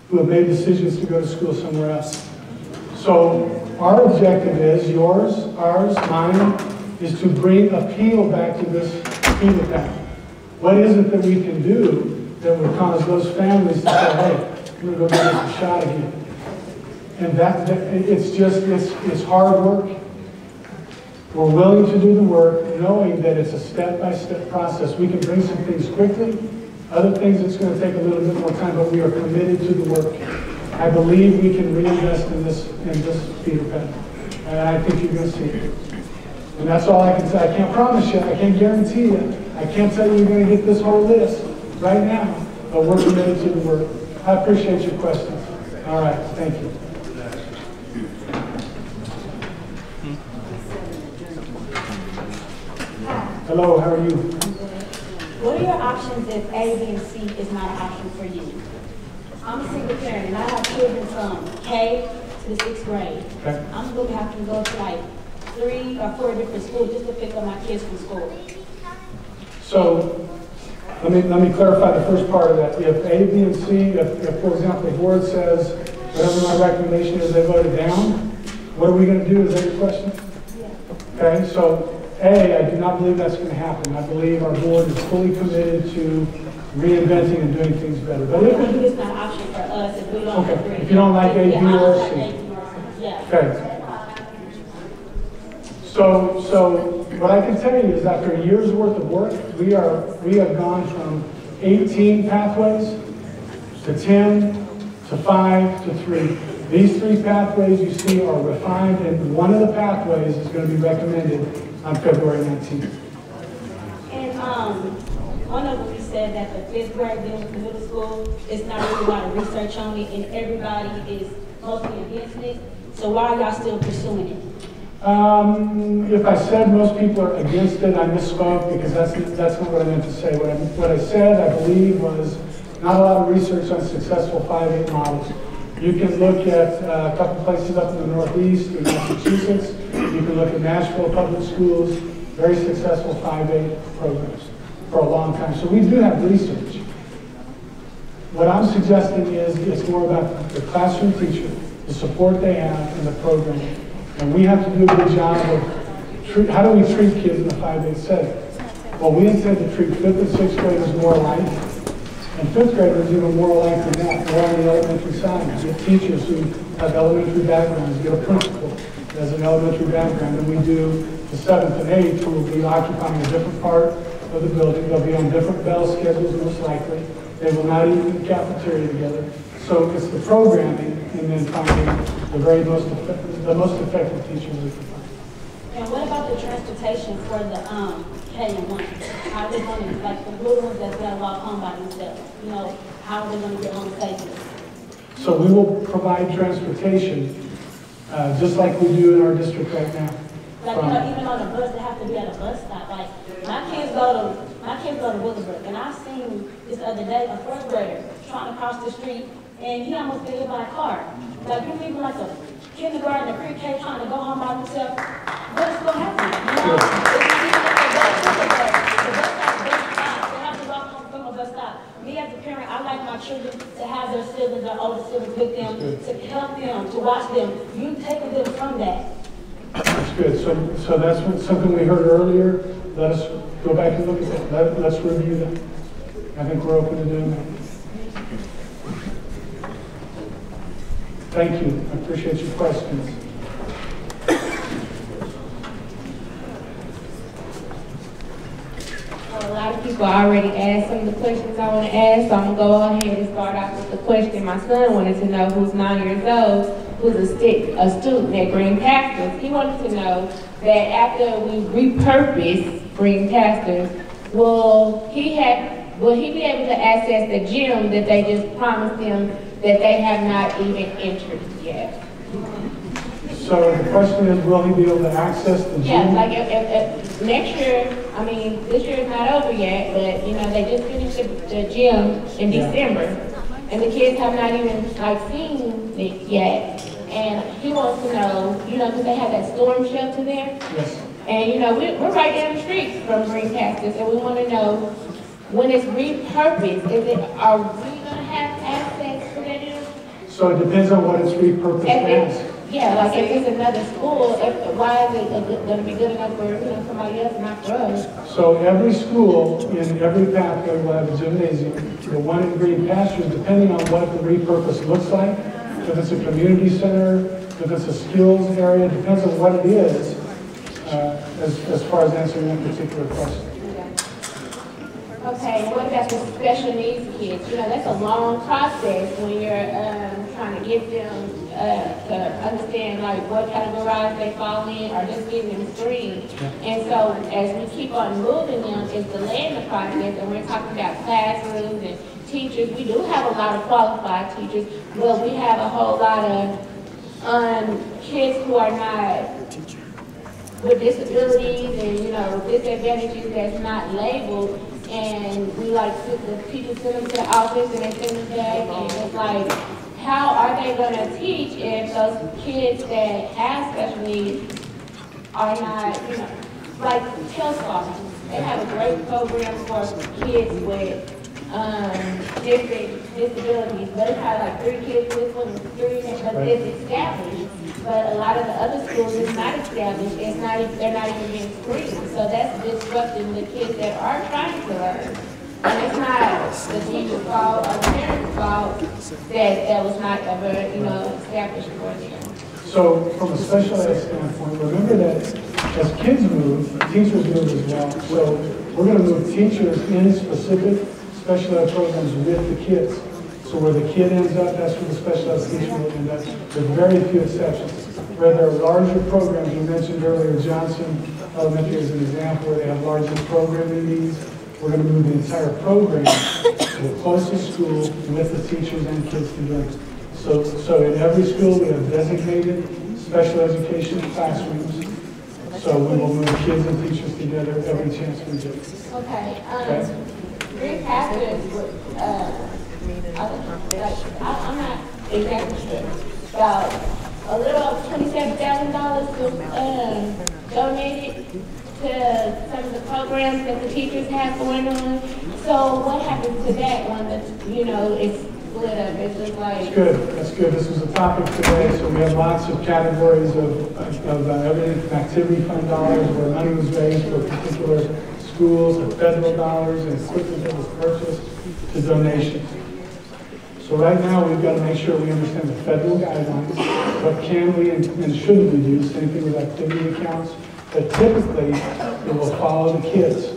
who have made decisions to go to school somewhere else. So our objective is, yours, ours, mine, is to bring appeal back to this feeder path. What is it that we can do that would cause those families to say, hey, we're going to go give this a shot again? And it's hard work. We're willing to do the work, knowing that it's a step-by-step process. We can bring some things quickly, other things it's going to take a little bit more time, but we are committed to the work. I believe we can reinvest in this feeder path, and I think you're going to see it. And that's all I can say. I can't promise you, I can't guarantee you, I can't tell you you're going to get this whole list right now, but we're committed to the work. I appreciate your questions. All right, thank you. Hello, how are you? What are your options if A, B, and C is not an option for you? I'm a single parent and I have children from K to the 6th grade. Okay. I'm going to have to go to like 3 or 4 different schools just to pick up my kids from school. So let me clarify the first part of that. If A, B, and C, if for example the board says whatever my recommendation is, they voted down, what are we going to do? Is that your question? Yeah. Okay, so A, I do not believe that's going to happen. I believe our board is fully committed to reinventing and doing things better. But if it's not an option for us if we don't agree. If you don't like A, B, or C. Yeah. Okay. So what I can tell you is after a year's worth of work, we have gone from 18 pathways to 10 to 5 to 3. These 3 pathways you see are refined, and one of the pathways is going to be recommended on February 19th. And one of them, you said that the 5th grade dealing with the middle school, it's not really a lot of research on it, and everybody is mostly against it. So why are y'all still pursuing it? If I said most people are against it, I misspoke, because that's not what I meant to say. What I said, I believe, was not a lot of research on successful 5-8 models. You can look at a couple places up in the Northeast, in Massachusetts. You can look at Nashville Public Schools, very successful 5-8 programs for a long time. So we do have research. What I'm suggesting is it's more about the classroom teacher, the support they have, and the program. And we have to do a good job of how do we treat kids in a 5-8 setting? Well, we intend to treat 5th and 6th graders more alike, and 5th graders even more alike than that, more on the elementary side. Get teachers who have elementary backgrounds, get a principal that has an elementary background, and we do the 7th and 8th who will be occupying a different part of the building. They'll be on different bell schedules most likely. They will not eat in the cafeteria together. So it's the programming and then finding the most effective teachers we can find. And what about the transportation for the K and 1? How are they going to, like the little ones that's going to walk home by themselves? You know, how are they going to get home safely? So we will provide transportation just like we do in our district right now. Like, you know, even on the bus, they have to be at a bus stop. Like, my kids go to Williamsburg, and I seen this other day a 4th grader trying to cross the street, and he almost got hit by a car. Like, you even like a kindergarten, a pre-K trying to go home by themselves, what's going to happen? You know, the bus stop, they have to walk home from a bus stop. Me as a parent, I like my children to have their siblings or older siblings with them, to help them, to watch them. You taking them from that. That's good. So that's something we heard earlier. Let us go back and look at that. Let's review that. I think we're open to doing that. Thank you. I appreciate your questions. Well, a lot of people already asked some of the questions I want to ask, so I'm going to go ahead and start off with the question my son wanted to know, who's 9 years old, who's a student at Green Pastures. He wanted to know that after we repurpose Green Pastures, will he have will he be able to access the gym that they just promised him that they have not even entered yet? So the question is, will he be able to access the gym? Yeah, like if next year, I mean, this year is not over yet, but you know, they just finished the gym in December, and the kids have not even like seen it yet. And he wants to know, you know, because they have that storm shelter there. Yes. And you know, we're right down the street from Green Pastures, and we want to know when it's repurposed, are we gonna have access to that gym? So it depends on what it's repurposed as. Yeah, like if it's another school, why is it gonna be good enough for, you know, somebody else, not for us? So every school in every pathway will have a gymnasium. The one in Green Pastures, depending on what the repurpose looks like, if it's a community center, if it's a skills area, depends on what it is, as far as answering that particular question. Okay, what about the special needs kids? You know, that's a long process when you're trying to get them to understand like what categories they fall in, or just getting them screened. And so as we keep on moving them, it's delaying the process, and we're talking about classrooms and teachers. We do have a lot of qualified teachers, but we have a whole lot of kids who are not with disabilities and, you know, disadvantages that's not labeled. And we like, the teachers send them to the office and they send them back, and it's like, how are they gonna teach if those kids that have special needs are not, you know, like Telstar, they have a great program for kids with different disabilities, but it's had like 3 kids with one, 3, but it's established. But a lot of the other schools, it's not established. It's not. They're not even being screened. So that's disrupting the kids that are trying to learn. And it's not the teacher's fault or the parents' fault that was not ever, you know, established for them. So from a special ed standpoint, remember that as kids move, teachers move as well. So we're going to move teachers in specific special ed programs with the kids. So where the kid ends up, that's where the special ed teacher will end up. There's very few exceptions. Where there are larger programs, you mentioned earlier Johnson Elementary is an example where they have larger programming needs. We're going to move the entire program to the closest school with the teachers and kids together. So in every school we have designated special education classrooms. So we will move kids and teachers together every chance we get. Okay. Green Pastures I'm not exactly sure. About a little over $27,000 donated to some of the programs that the teachers have going on. So what happens to that one that, you know, it's split up? It's just like... That's good. That's good. This was a topic today. So we have lots of categories of everything from activity fund dollars where money was raised for particular schools, to federal dollars, and equipment that was purchased, to donations. So right now, we've got to make sure we understand the federal guidelines, what can we and shouldn't we do, same thing with activity accounts, but typically, it will follow the kids.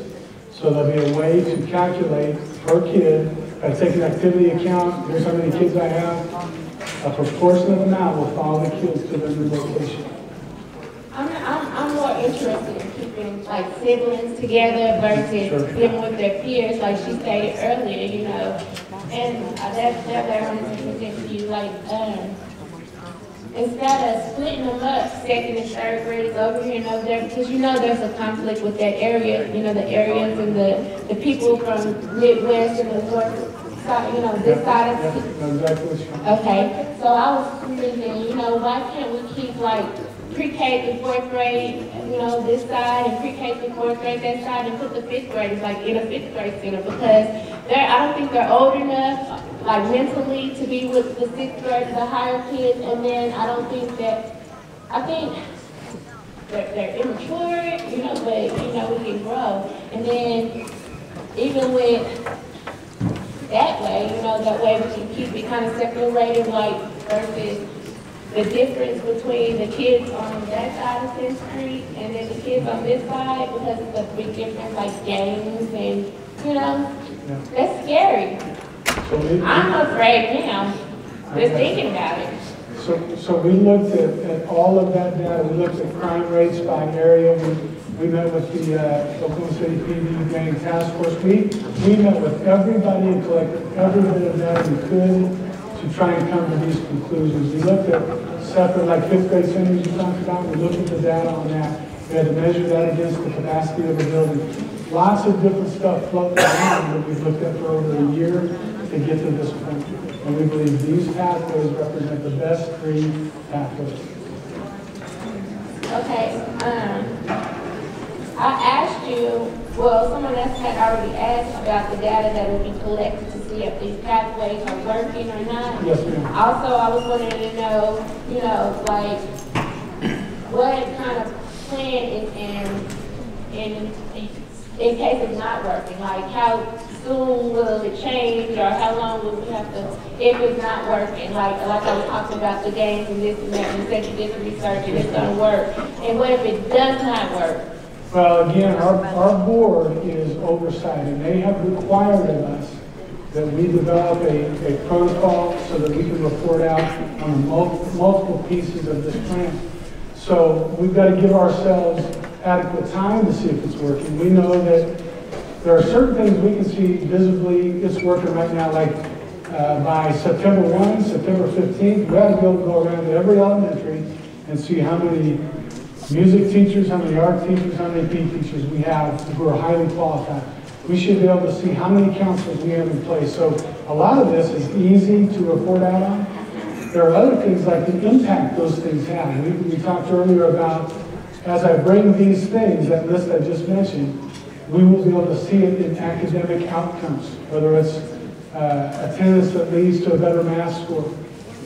So there'll be a way to calculate per kid, if I take an activity account, here's how many kids I have, a proportionate amount will follow the kids to their new location. I'm more interested in keeping like siblings together versus them with their peers, like she stated earlier, you know. And that's what I wanted to present to you, like, instead of splitting them up, 2nd and 3rd graders over here and over there, because you know there's a conflict with that area, you know, the areas and the people from Midwest and the North side, you know, this side of okay, so I was thinking, you know, why can't we keep like pre-K to 4th grade, you know, this side, and pre-K to 4th grade that side, and put the 5th graders like in a 5th grade center, because I don't think they're old enough, like mentally, to be with the 6th grade, the higher kids, and then I think they're immature, you know, but you know, we can grow. And then even with that way, you know, that way we can keep it kind of separated, like versus the difference between the kids on that side of 10th Street and then the kids on this side, because it's a big difference, like gangs and, you know, that's scary. I'm afraid now, just thinking about it. So we looked at all of that data. We looked at crime rates by area. We met with the Oklahoma City PD Gang Task Force. We met with everybody and collected every bit of data we could to try and come to these conclusions. We looked at separate, like fifth grade centers you talked about, we looked at the data on that. We had to measure that against the capacity of the building. Lots of different stuff floating around that we've looked at for over a year to get to this point. And we believe these pathways represent the best three pathways. Okay, I asked you, well, someone else had already asked about the data that will be collected to see if these pathways are working or not. Yes, ma'am. Also, I was wanting to know, you know, like, what kind of plan is in case it's not working? Like, how soon will it change, or how long will we have to, if it's not working? Like I was talking about the games and this and that, and you said you did the research and it's gonna work. And what if it does not work? Well, again, our board is oversight, and they have required of us that we develop a protocol so that we can report out on the multiple pieces of this plan. So we've got to give ourselves adequate time to see if it's working. We know that there are certain things we can see visibly it's working right now, like by September 1, September 15th, we ought to be able to go around to every elementary and see how many music teachers, how many art teachers, how many PE teachers we have who are highly qualified. We should be able to see how many counselors we have in place. So a lot of this is easy to report out on. There are other things like the impact those things have. We talked earlier about, as I bring these things, that list I just mentioned, we will be able to see it in academic outcomes, whether it's attendance that leads to a better math score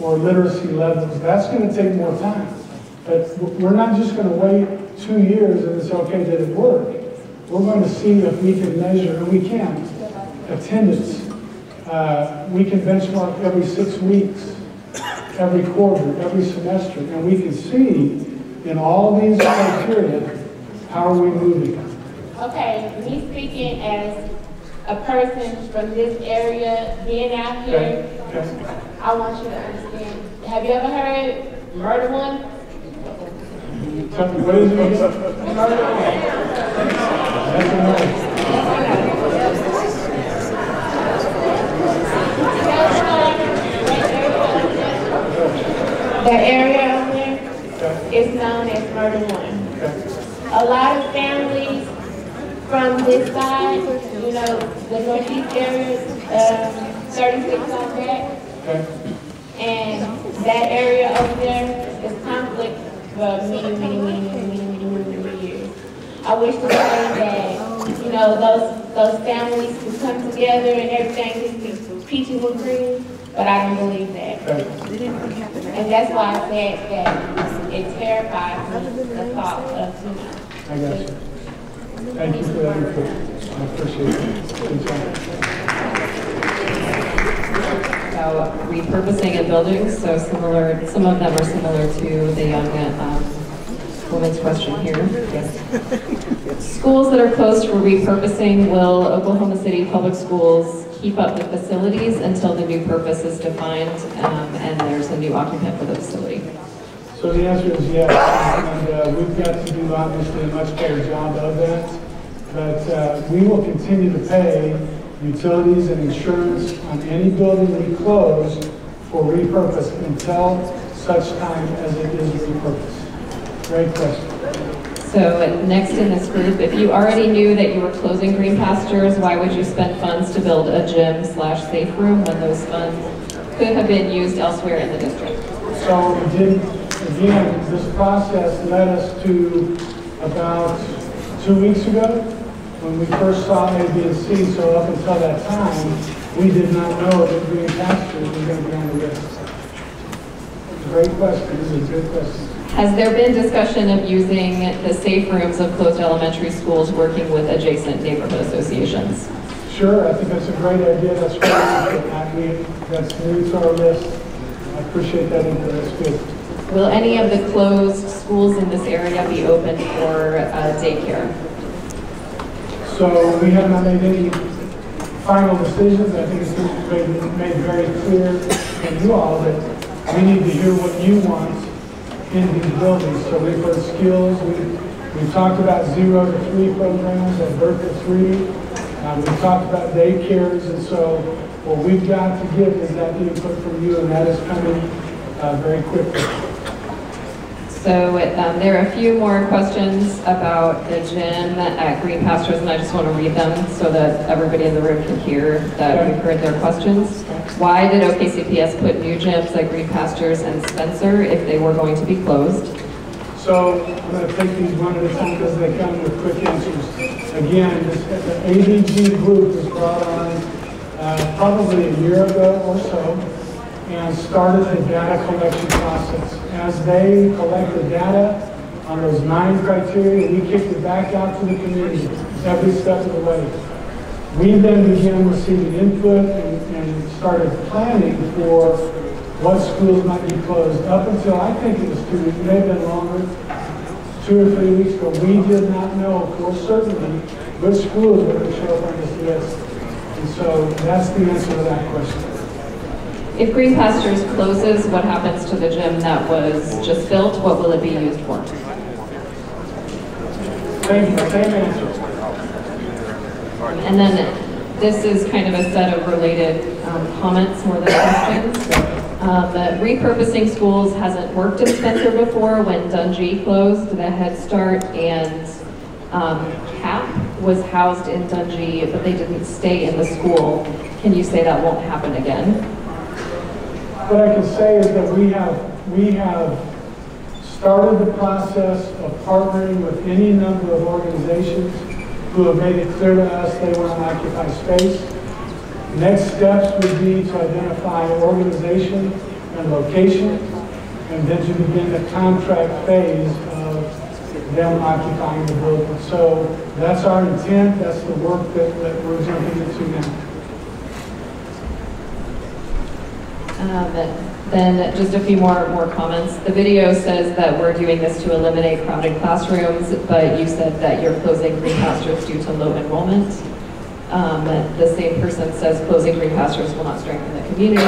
or literacy levels. That's going to take more time. But we're not just going to wait 2 years and say, okay, did it work? We're going to see if we can measure, and we can, attendance. We can benchmark every 6 weeks, every quarter, every semester, and we can see in all these criteria, how are we moving? Okay, me speaking as a person from this area, being out here, Okay. I want you to understand. Have you ever heard Murder One? Tell me, what is it again? Murder One. That's a no. That area over there is known as Murder One. A lot of families from this side, you know, the northeast area, 36 on that, and that area over there is conflict for many years. I wish to say that, you know, those families could come together and everything could be peaches and cream, but I don't believe that. And that's why I said that it terrifies me, the thought of, you know. I got you. Thank you for that input. I appreciate it. Good job. So repurposing of buildings, so similar, some of them are similar to the young woman's question here. Yes. Schools that are closed for repurposing, will Oklahoma City Public Schools keep up the facilities until the new purpose is defined and there's a new occupant for the facility? So the answer is yes, and we've got to do obviously a much better job of that. But we will continue to pay utilities and insurance on any building we close for repurpose until such time as it is repurposed. Great question. So next in this group, if you already knew that you were closing green pastures, why would you spend funds to build a gym/safe room when those funds could have been used elsewhere in the district? So we did, again, this process led us to about 2 weeks ago when we first saw A, B, and C. So up until that time, we did not know that green pastures were going to be on the list. Great question. This is a good question. Has there been discussion of using the safe rooms of closed elementary schools working with adjacent neighborhood associations? Sure, I think that's a great idea. That's great. That's new to our list. I appreciate that input. That's good. Will any of the closed schools in this area be open for daycare? So we have not made any final decisions. I think it's made very clear to you all that we need to hear what you want in these buildings. So we've heard skills, We talked about 0 to 3 programs at birth to 3. We talked about daycares, and so what we've got to get is that input from you, and that is coming very quickly. So there are a few more questions about the gym at Green Pastures, and I just want to read them so that everybody in the room can hear that we've heard their questions. Why did OKCPS put new gyms at Green Pastures and Spencer if they were going to be closed? So I'm going to take these one at a time as they come with quick answers. Again, the ADG group was brought on probably a year ago or so, and started the data collection process. As they collect the data on those 9 criteria, we kicked it back out to the community every step of the way. We then began receiving input and started planning for what schools might be closed. Up until, I think it was 2 weeks, it may have been longer, 2 or 3 weeks ago, we did not know for certainty which schools were going to show up on this list. And so that's the answer to that question. If Green Pastures closes, what happens to the gym that was just built? What will it be used for? Same answer. And then this is kind of a set of related comments more than questions. Repurposing schools hasn't worked in Spencer before. When Dungey closed, the Head Start and CAP was housed in Dungey, but they didn't stay in the school. Can you say that won't happen again? What I can say is that we have started the process of partnering with any number of organizations who have made it clear to us they want to occupy space. Next steps would be to identify organization and location, and then to begin the contract phase of them occupying the building. So that's our intent, that's the work that we're jumping into now. Then just a few more comments. The video says that we're doing this to eliminate crowded classrooms, but you said that you're closing Green Pastures due to low enrollment. The same person says closing Green Pastures will not strengthen the community,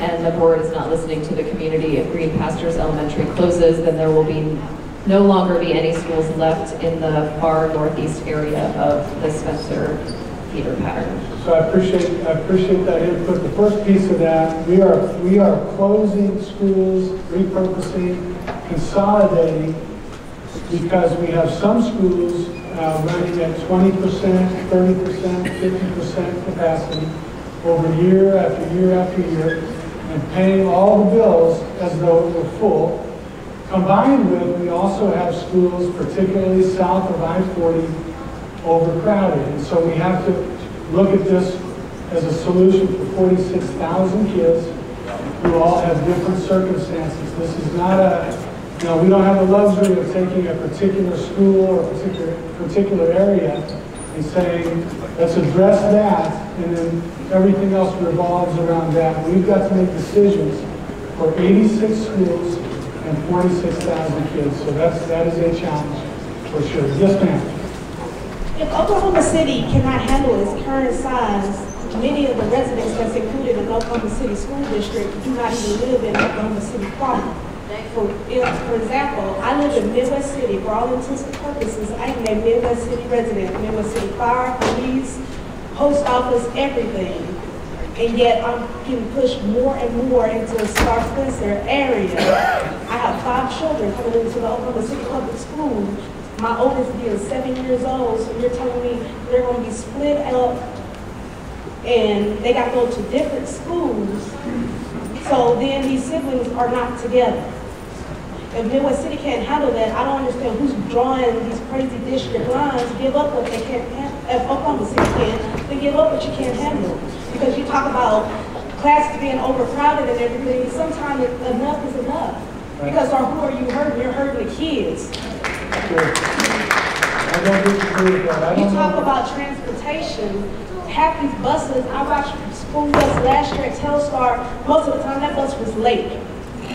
and the board is not listening to the community. If Green Pastures Elementary closes, then there will be no longer be any schools left in the far northeast area of the Spencer feeder pattern. So I appreciate that input. The first piece of that, we are closing schools, repurposing, consolidating, because we have some schools running at 20%, 30%, 50% capacity over year after year after year, and paying all the bills as though it were full. Combined with, we also have schools, particularly south of I-40, overcrowded. And so we have to look at this as a solution for 46,000 kids who all have different circumstances. This is not we don't have the luxury of taking a particular school or a particular area and saying, let's address that, and then everything else revolves around that. We've got to make decisions for 86 schools and 46,000 kids. So that is a challenge for sure. Yes, ma'am. If Oklahoma City cannot handle its current size, many of the residents that's included in Oklahoma City School District do not even live in Oklahoma City proper. For example, I live in Midwest City. For all intents and purposes, I am a Midwest City resident. Midwest City Fire, Police, Post Office, everything. And yet I'm getting pushed more and more into the Star Spencer area. I have 5 children coming into the Oklahoma City Public Schools. My oldest being 7 years old, so you're telling me they're going to be split up and they got to go to different schools. So then these siblings are not together. If Midwest City can't handle that, I don't understand who's drawing these crazy district lines. Give up what they can't handle. If Oklahoma City can, then give up what you can't handle. Because you talk about classes being overcrowded and everything, sometimes enough is enough. Because who are you hurting? You're hurting the kids. You talk about transportation. Half these buses, I watched school bus last year at Telstar, most of the time that bus was late.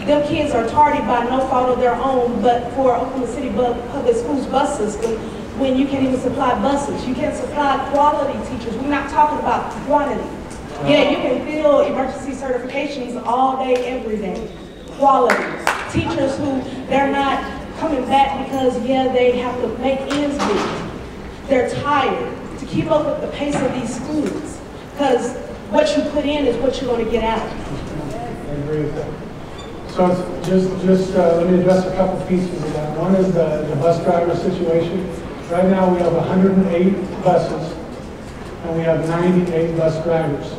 Them kids are tardy by no fault of their own, but for Oklahoma City Public Schools bus system, when you can't even supply buses, you can't supply quality teachers. We're not talking about quantity. Yeah, you can fill emergency certifications all day, every day. Quality. Teachers who, they're not coming back because, yeah, they have to make ends meet. They're tired to keep up with the pace of these schools, because what you put in is what you're going to get out. I agree with that. So it's let me address a couple pieces of that. One is the bus driver situation. Right now we have 108 buses and we have 98 bus drivers.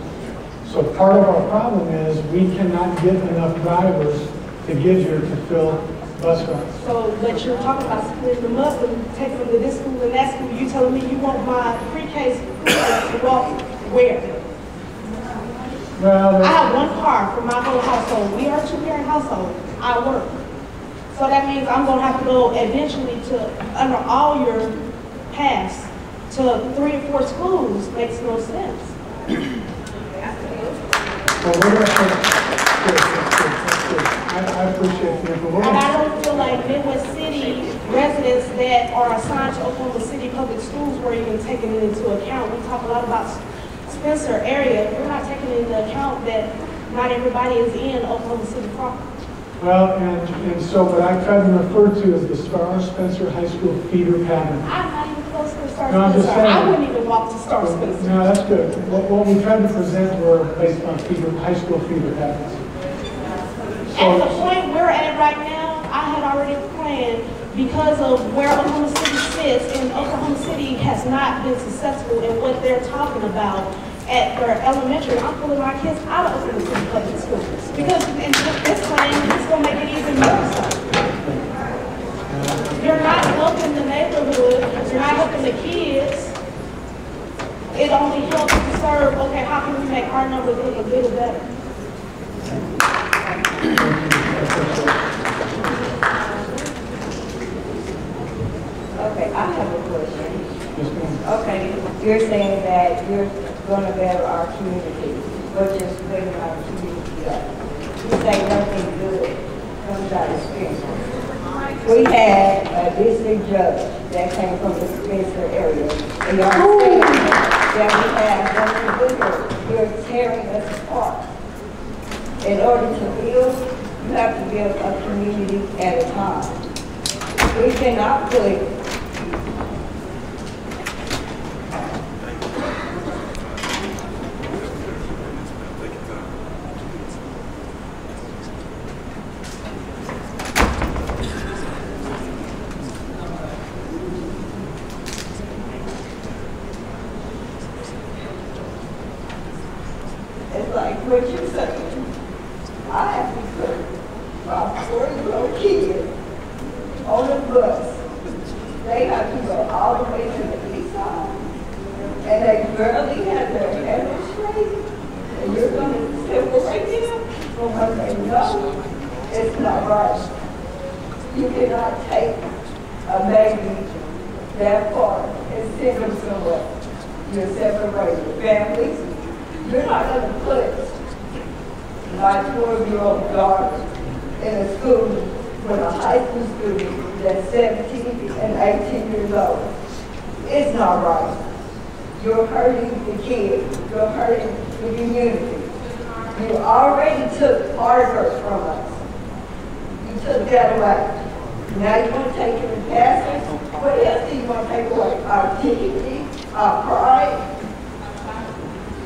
So part of our problem is we cannot get enough drivers to get here to fill bus routes. So, but you're talking about splitting them up and taking them to this school and that school. You telling me you want my pre-K students to walk where? Well, I have one car for my whole household. We are a two-parent household. I work. So that means I'm going to have to go eventually to, under all your paths, to 3 or 4 schools. Makes no sense. Well, we're going to I appreciate the information. And I don't feel like Midwest City residents that are assigned to Oklahoma City Public Schools were even taking it into account. We talk a lot about Spencer area. We're not taking into account that not everybody is in Oklahoma City proper. Well, and so what I try to refer to is the Star Spencer High School feeder pattern. I'm not even close to Star No, I'm just Spencer. saying. I wouldn't even walk to Star Spencer. No, that's good. What we tried to present were based on high school feeder patterns. At the point we're at right now, I had already planned because of where Oklahoma City sits, and Oklahoma City has not been successful in what they're talking about at their elementary. I'm pulling my kids out of Oklahoma City Public Schools because in this plan, it's going to make it even more so. You're not helping the neighborhood. You're not helping the kids. It only helps to serve, okay, how can we make our numbers look a little better? Okay, I have a question. Okay, you're saying that you're going to better our community, but you're splitting our community up. You say nothing good comes out of Spencer. We had a district judge that came from the Spencer area. And you're saying that we have nothing good. You're tearing us apart. In order to build, you have to build a community at a time. We cannot put it's like what you said. I have to put my 4-year-old kid on a bus. They have to go all the way to the east side, and they barely have their head straight, and you're going to separate them from what they know. It's not right. You cannot take a baby that far and send them somewhere. You're separating families. You're not going to put my 12-year-old daughter in a school with a high school student that's 17 and 18 years old. It's not right. You're hurting the kids. You're hurting the community. You already took hard from us. You took that away. Now you want to take it and pass it? What else do you want to take away? Our dignity, our pride?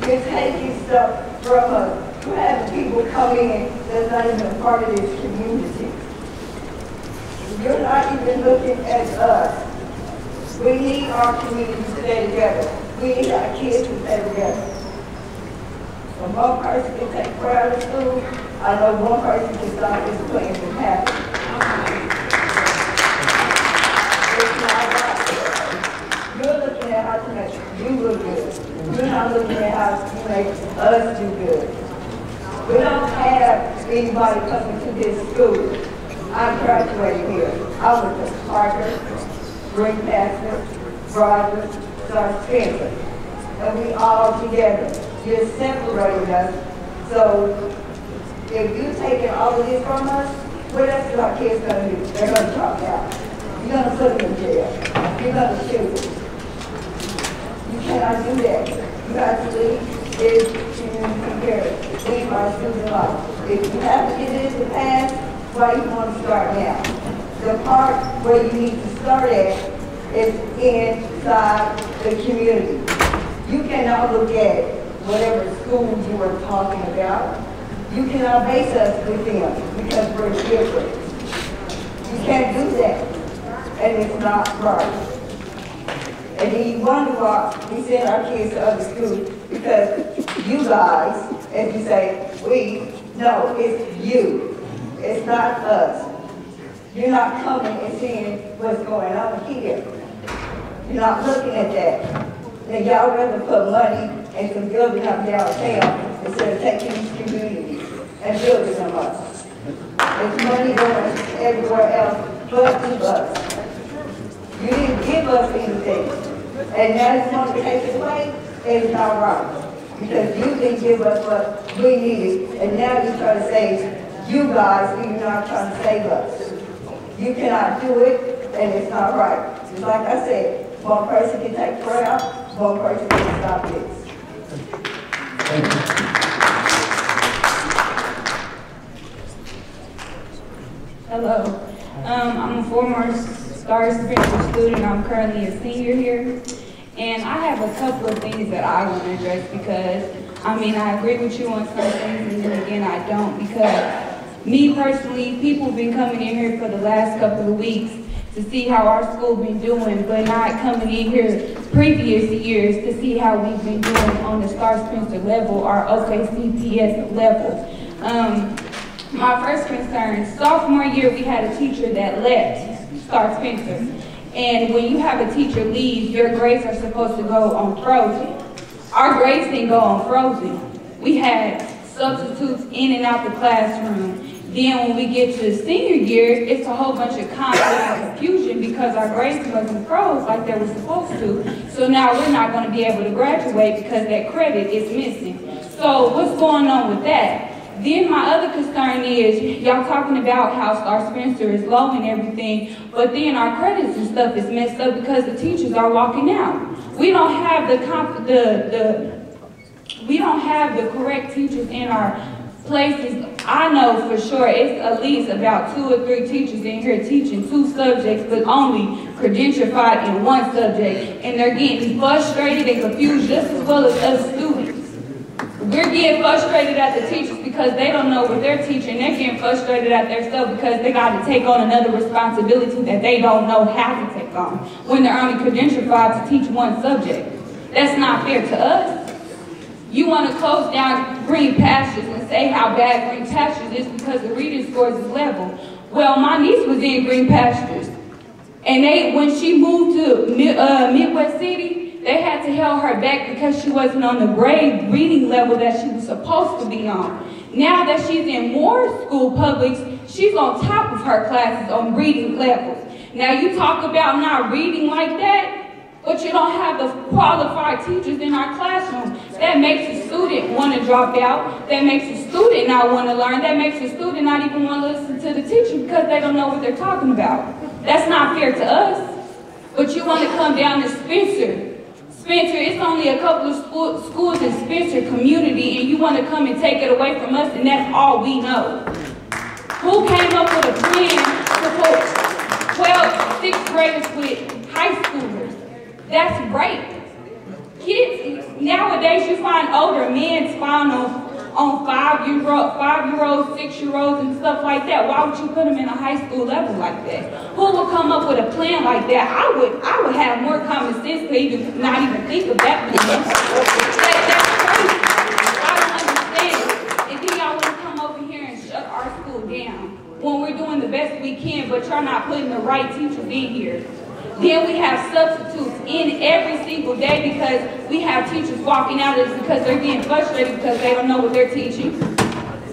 You're taking stuff from us. You're having people come in that's not even a part of this community. You're not even looking at us. We need our community to stay together. We need our kids to stay together. When one person can take pride of school, I know one person can stop this plan from happening. It's not right. You're looking at how to make you look good. You're not looking at how to make us do good. We don't have anybody coming to this school. I graduated here. I went to Parker, Greencastle, Rogers, Star Spencer. And we all together. You're separating us. So if you're taking all of this from us, what else are our kids going to do? They're going to drop out. You're going to put them in jail. You're going to shoot them. You cannot do that. You got to leave this community here. Leave our student life. If you have to get it in the past, why you want to start now? The part where you need to start at is inside the community. You cannot look at whatever school you were talking about. You cannot base us with them because we're different. You can't do that, and it's not right. And then you wonder why we send our kids to other schools, because you guys, as you say, no, it's you. It's not us. You're not coming and seeing what's going on here. You're not looking at that. Now y'all rather put money and some building up downtown instead of taking these communities and building them up. There's money going everywhere else but to us. You didn't give us anything. And now it's going to take it away, it's not right. Because you didn't give us what we needed, and now you're trying to save you guys, and you're not trying to save us. You cannot do it, and it's not right. Just like I said, one person can take prayer out, one person can stop this. Thank you. Hello. I'm a former Star Spencer student. I'm currently a senior here. And I have a couple of things that I want to address because, I agree with you on some things, and then again, I don't, because me personally, people have been coming in here for the last couple of weeks to see how our school been doing, but not coming in here previous years to see how we've been doing on the Star Spencer level, our OKCPS level. My first concern, sophomore year, we had a teacher that left Star Spencer. And when you have a teacher leave, your grades are supposed to go on frozen. Our grades didn't go on frozen. We had substitutes in and out the classroom. Then when we get to senior year, it's a whole bunch of conflict and confusion because our grades wasn't froze like they were supposed to. So now we're not going to be able to graduate because that credit is missing. So what's going on with that? Then my other concern is, y'all talking about how Star Spencer is low and everything, but then our credits and stuff is messed up because the teachers are walking out. We don't have we don't have the correct teachers in our places. I know for sure it's at least about 2 or 3 teachers in here teaching 2 subjects, but only credentialed in 1 subject, and they're getting frustrated and confused just as well as us students. We're getting frustrated at the teachers because they don't know what they're teaching. They're getting frustrated at themselves because they got to take on another responsibility that they don't know how to take on when they're only credentialed to teach 1 subject. That's not fair to us. You want to close down Green Pastures and say how bad Green Pastures is because the reading scores is level. Well, my niece was in Green Pastures, and when she moved to Midwest City, they had to hold her back because she wasn't on the grade reading level that she was supposed to be on. Now that she's in more school publics, she's on top of her classes on reading levels. Now you talk about not reading like that, but you don't have the qualified teachers in our classroom. That makes a student want to drop out. That makes a student not want to learn. That makes a student not even want to listen to the teacher because they don't know what they're talking about. That's not fair to us. But you want to come down to Spencer. Spencer, it's only a couple of schools in Spencer community, and you want to come and take it away from us, and that's all we know. Who came up with a plan to put 12th, 6th graders with high schoolers? That's great. Kids, nowadays you find older men spawn on 5-year-olds, 6-year-olds, and stuff like that. Why would you put them in a high school level like that? Who would come up with a plan like that? I would have more common sense to not even think of that plan. That's crazy. I don't understand. And then y'all want to come over here and shut our school down when we're doing the best we can, but you're not putting the right teachers in here. Then we have substitutes in every single day because we have teachers walking out of this because they're getting frustrated because they don't know what they're teaching.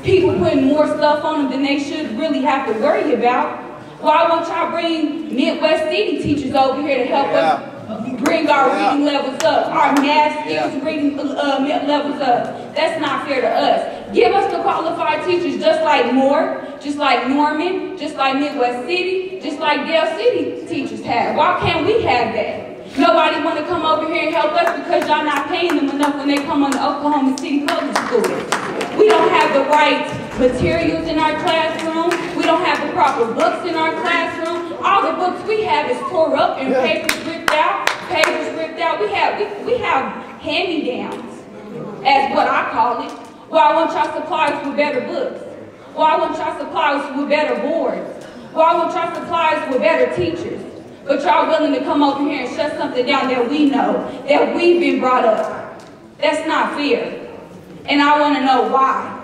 People putting more stuff on them than they should really have to worry about. Why won't y'all bring Midwest City teachers over here to help us bring our reading levels up, our math skills reading levels up? That's not fair to us. Give us the qualified teachers just like Moore, just like Norman, just like Midwest City, just like Dale City teachers have. Why can't we have that? Nobody want to come over here and help us because y'all not paying them enough when they come on to Oklahoma City Public Schools. We don't have the right materials in our classroom. We don't have the proper books in our classroom. All the books we have is tore up and papers ripped out, pages ripped out. We have hand-me-downs, as what I call it. Well, I want y'all supplies with better books. Well, I want y'all supplies with better boards. Well, I want y'all supplies with better teachers. But y'all willing to come over here and shut something down that we know, that we've been brought up. That's not fair. And I want to know why.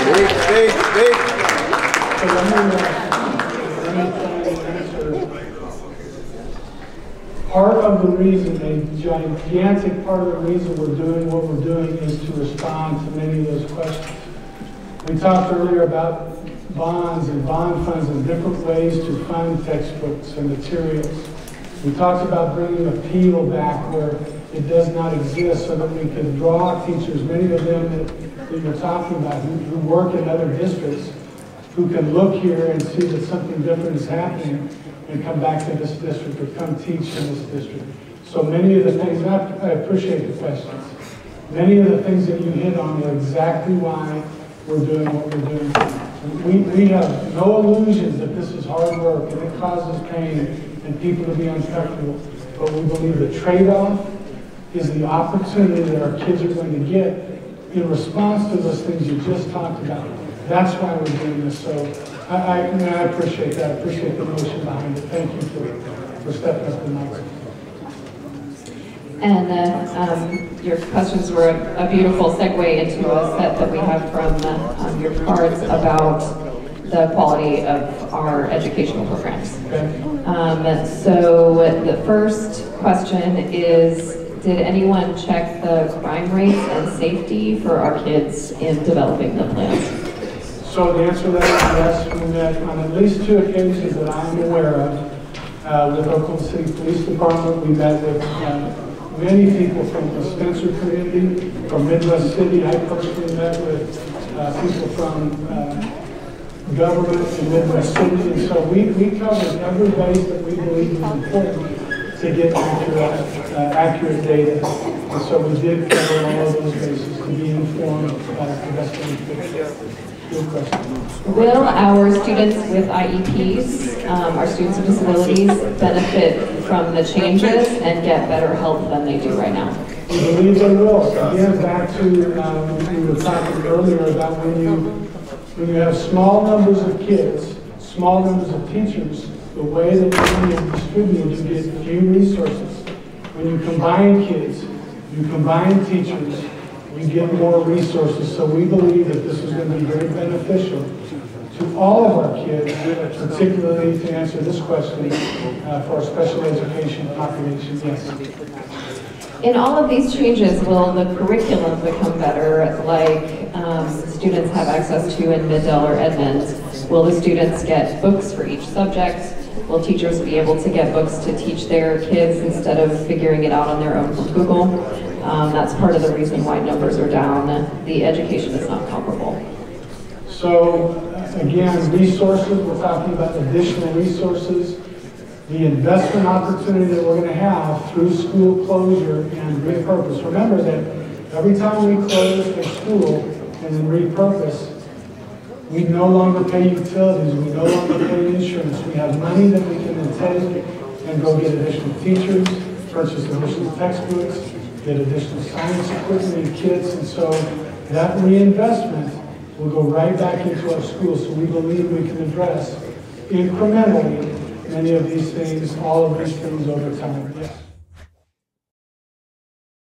So let me try and answer. Part of the reason, a gigantic part of the reason we're doing what we're doing is to respond to many of those questions. We talked earlier about bonds and bond funds and different ways to fund textbooks and materials. We talked about bringing a PEAL back where it does not exist so that we can draw teachers, many of them that you're talking about, who work in other districts, who can look here and see that something different is happening and come back to this district or come teach in this district. So many of the things, and I appreciate the questions, many of the things that you hit on are exactly why we're doing what we're doing. We have no illusions that this is hard work and it causes pain and people to be uncomfortable, but we believe the trade-off is the opportunity that our kids are going to get in response to those things you just talked about. That's why we're doing this. So I appreciate that. I appreciate the motion behind it. Thank you for stepping up the mic. And your questions were a beautiful segue into a set that we have from your cards about the quality of our educational programs. So the first question is, did anyone check the crime rates and safety for our kids in developing the plans? So the answer to that is yes. We met on at least 2 occasions that I am aware of with Oklahoma City Police Department. We met with many people from the Spencer community, from Midwest City. I personally met with people from government in Midwest City. And so we covered every base that we believe is important to get accurate data. And so we did cover all of those bases to be informed about the best information. Good question. Will our students with IEPs, our students with disabilities, benefit from the changes and get better help than they do right now? We believe they will. Again, back to we were talking earlier about when you have small numbers of kids, small numbers of teachers, the way that money is distributed, you get few resources. When you combine kids, you combine teachers, you get more resources. So we believe that this is going to be very beneficial to all of our kids, particularly to answer this question for our special education population. Yes. In all of these changes, will the curriculum become better, like students have access to in Mid-Del or Edmond? Will the students get books for each subject? Will teachers be able to get books to teach their kids instead of figuring it out on their own from Google? That's part of the reason why numbers are down. The education is not comparable. So again, resources, we're talking about additional resources. The investment opportunity that we're going to have through school closure and repurpose. Remember that every time we close a school and then repurpose, we no longer pay utilities, we no longer pay insurance. We have money that we can then take and go get additional teachers, purchase additional textbooks, get additional science equipment and kits, and so that reinvestment will go right back into our schools. So we believe we can address incrementally many of these things, all of these things over time. Yes.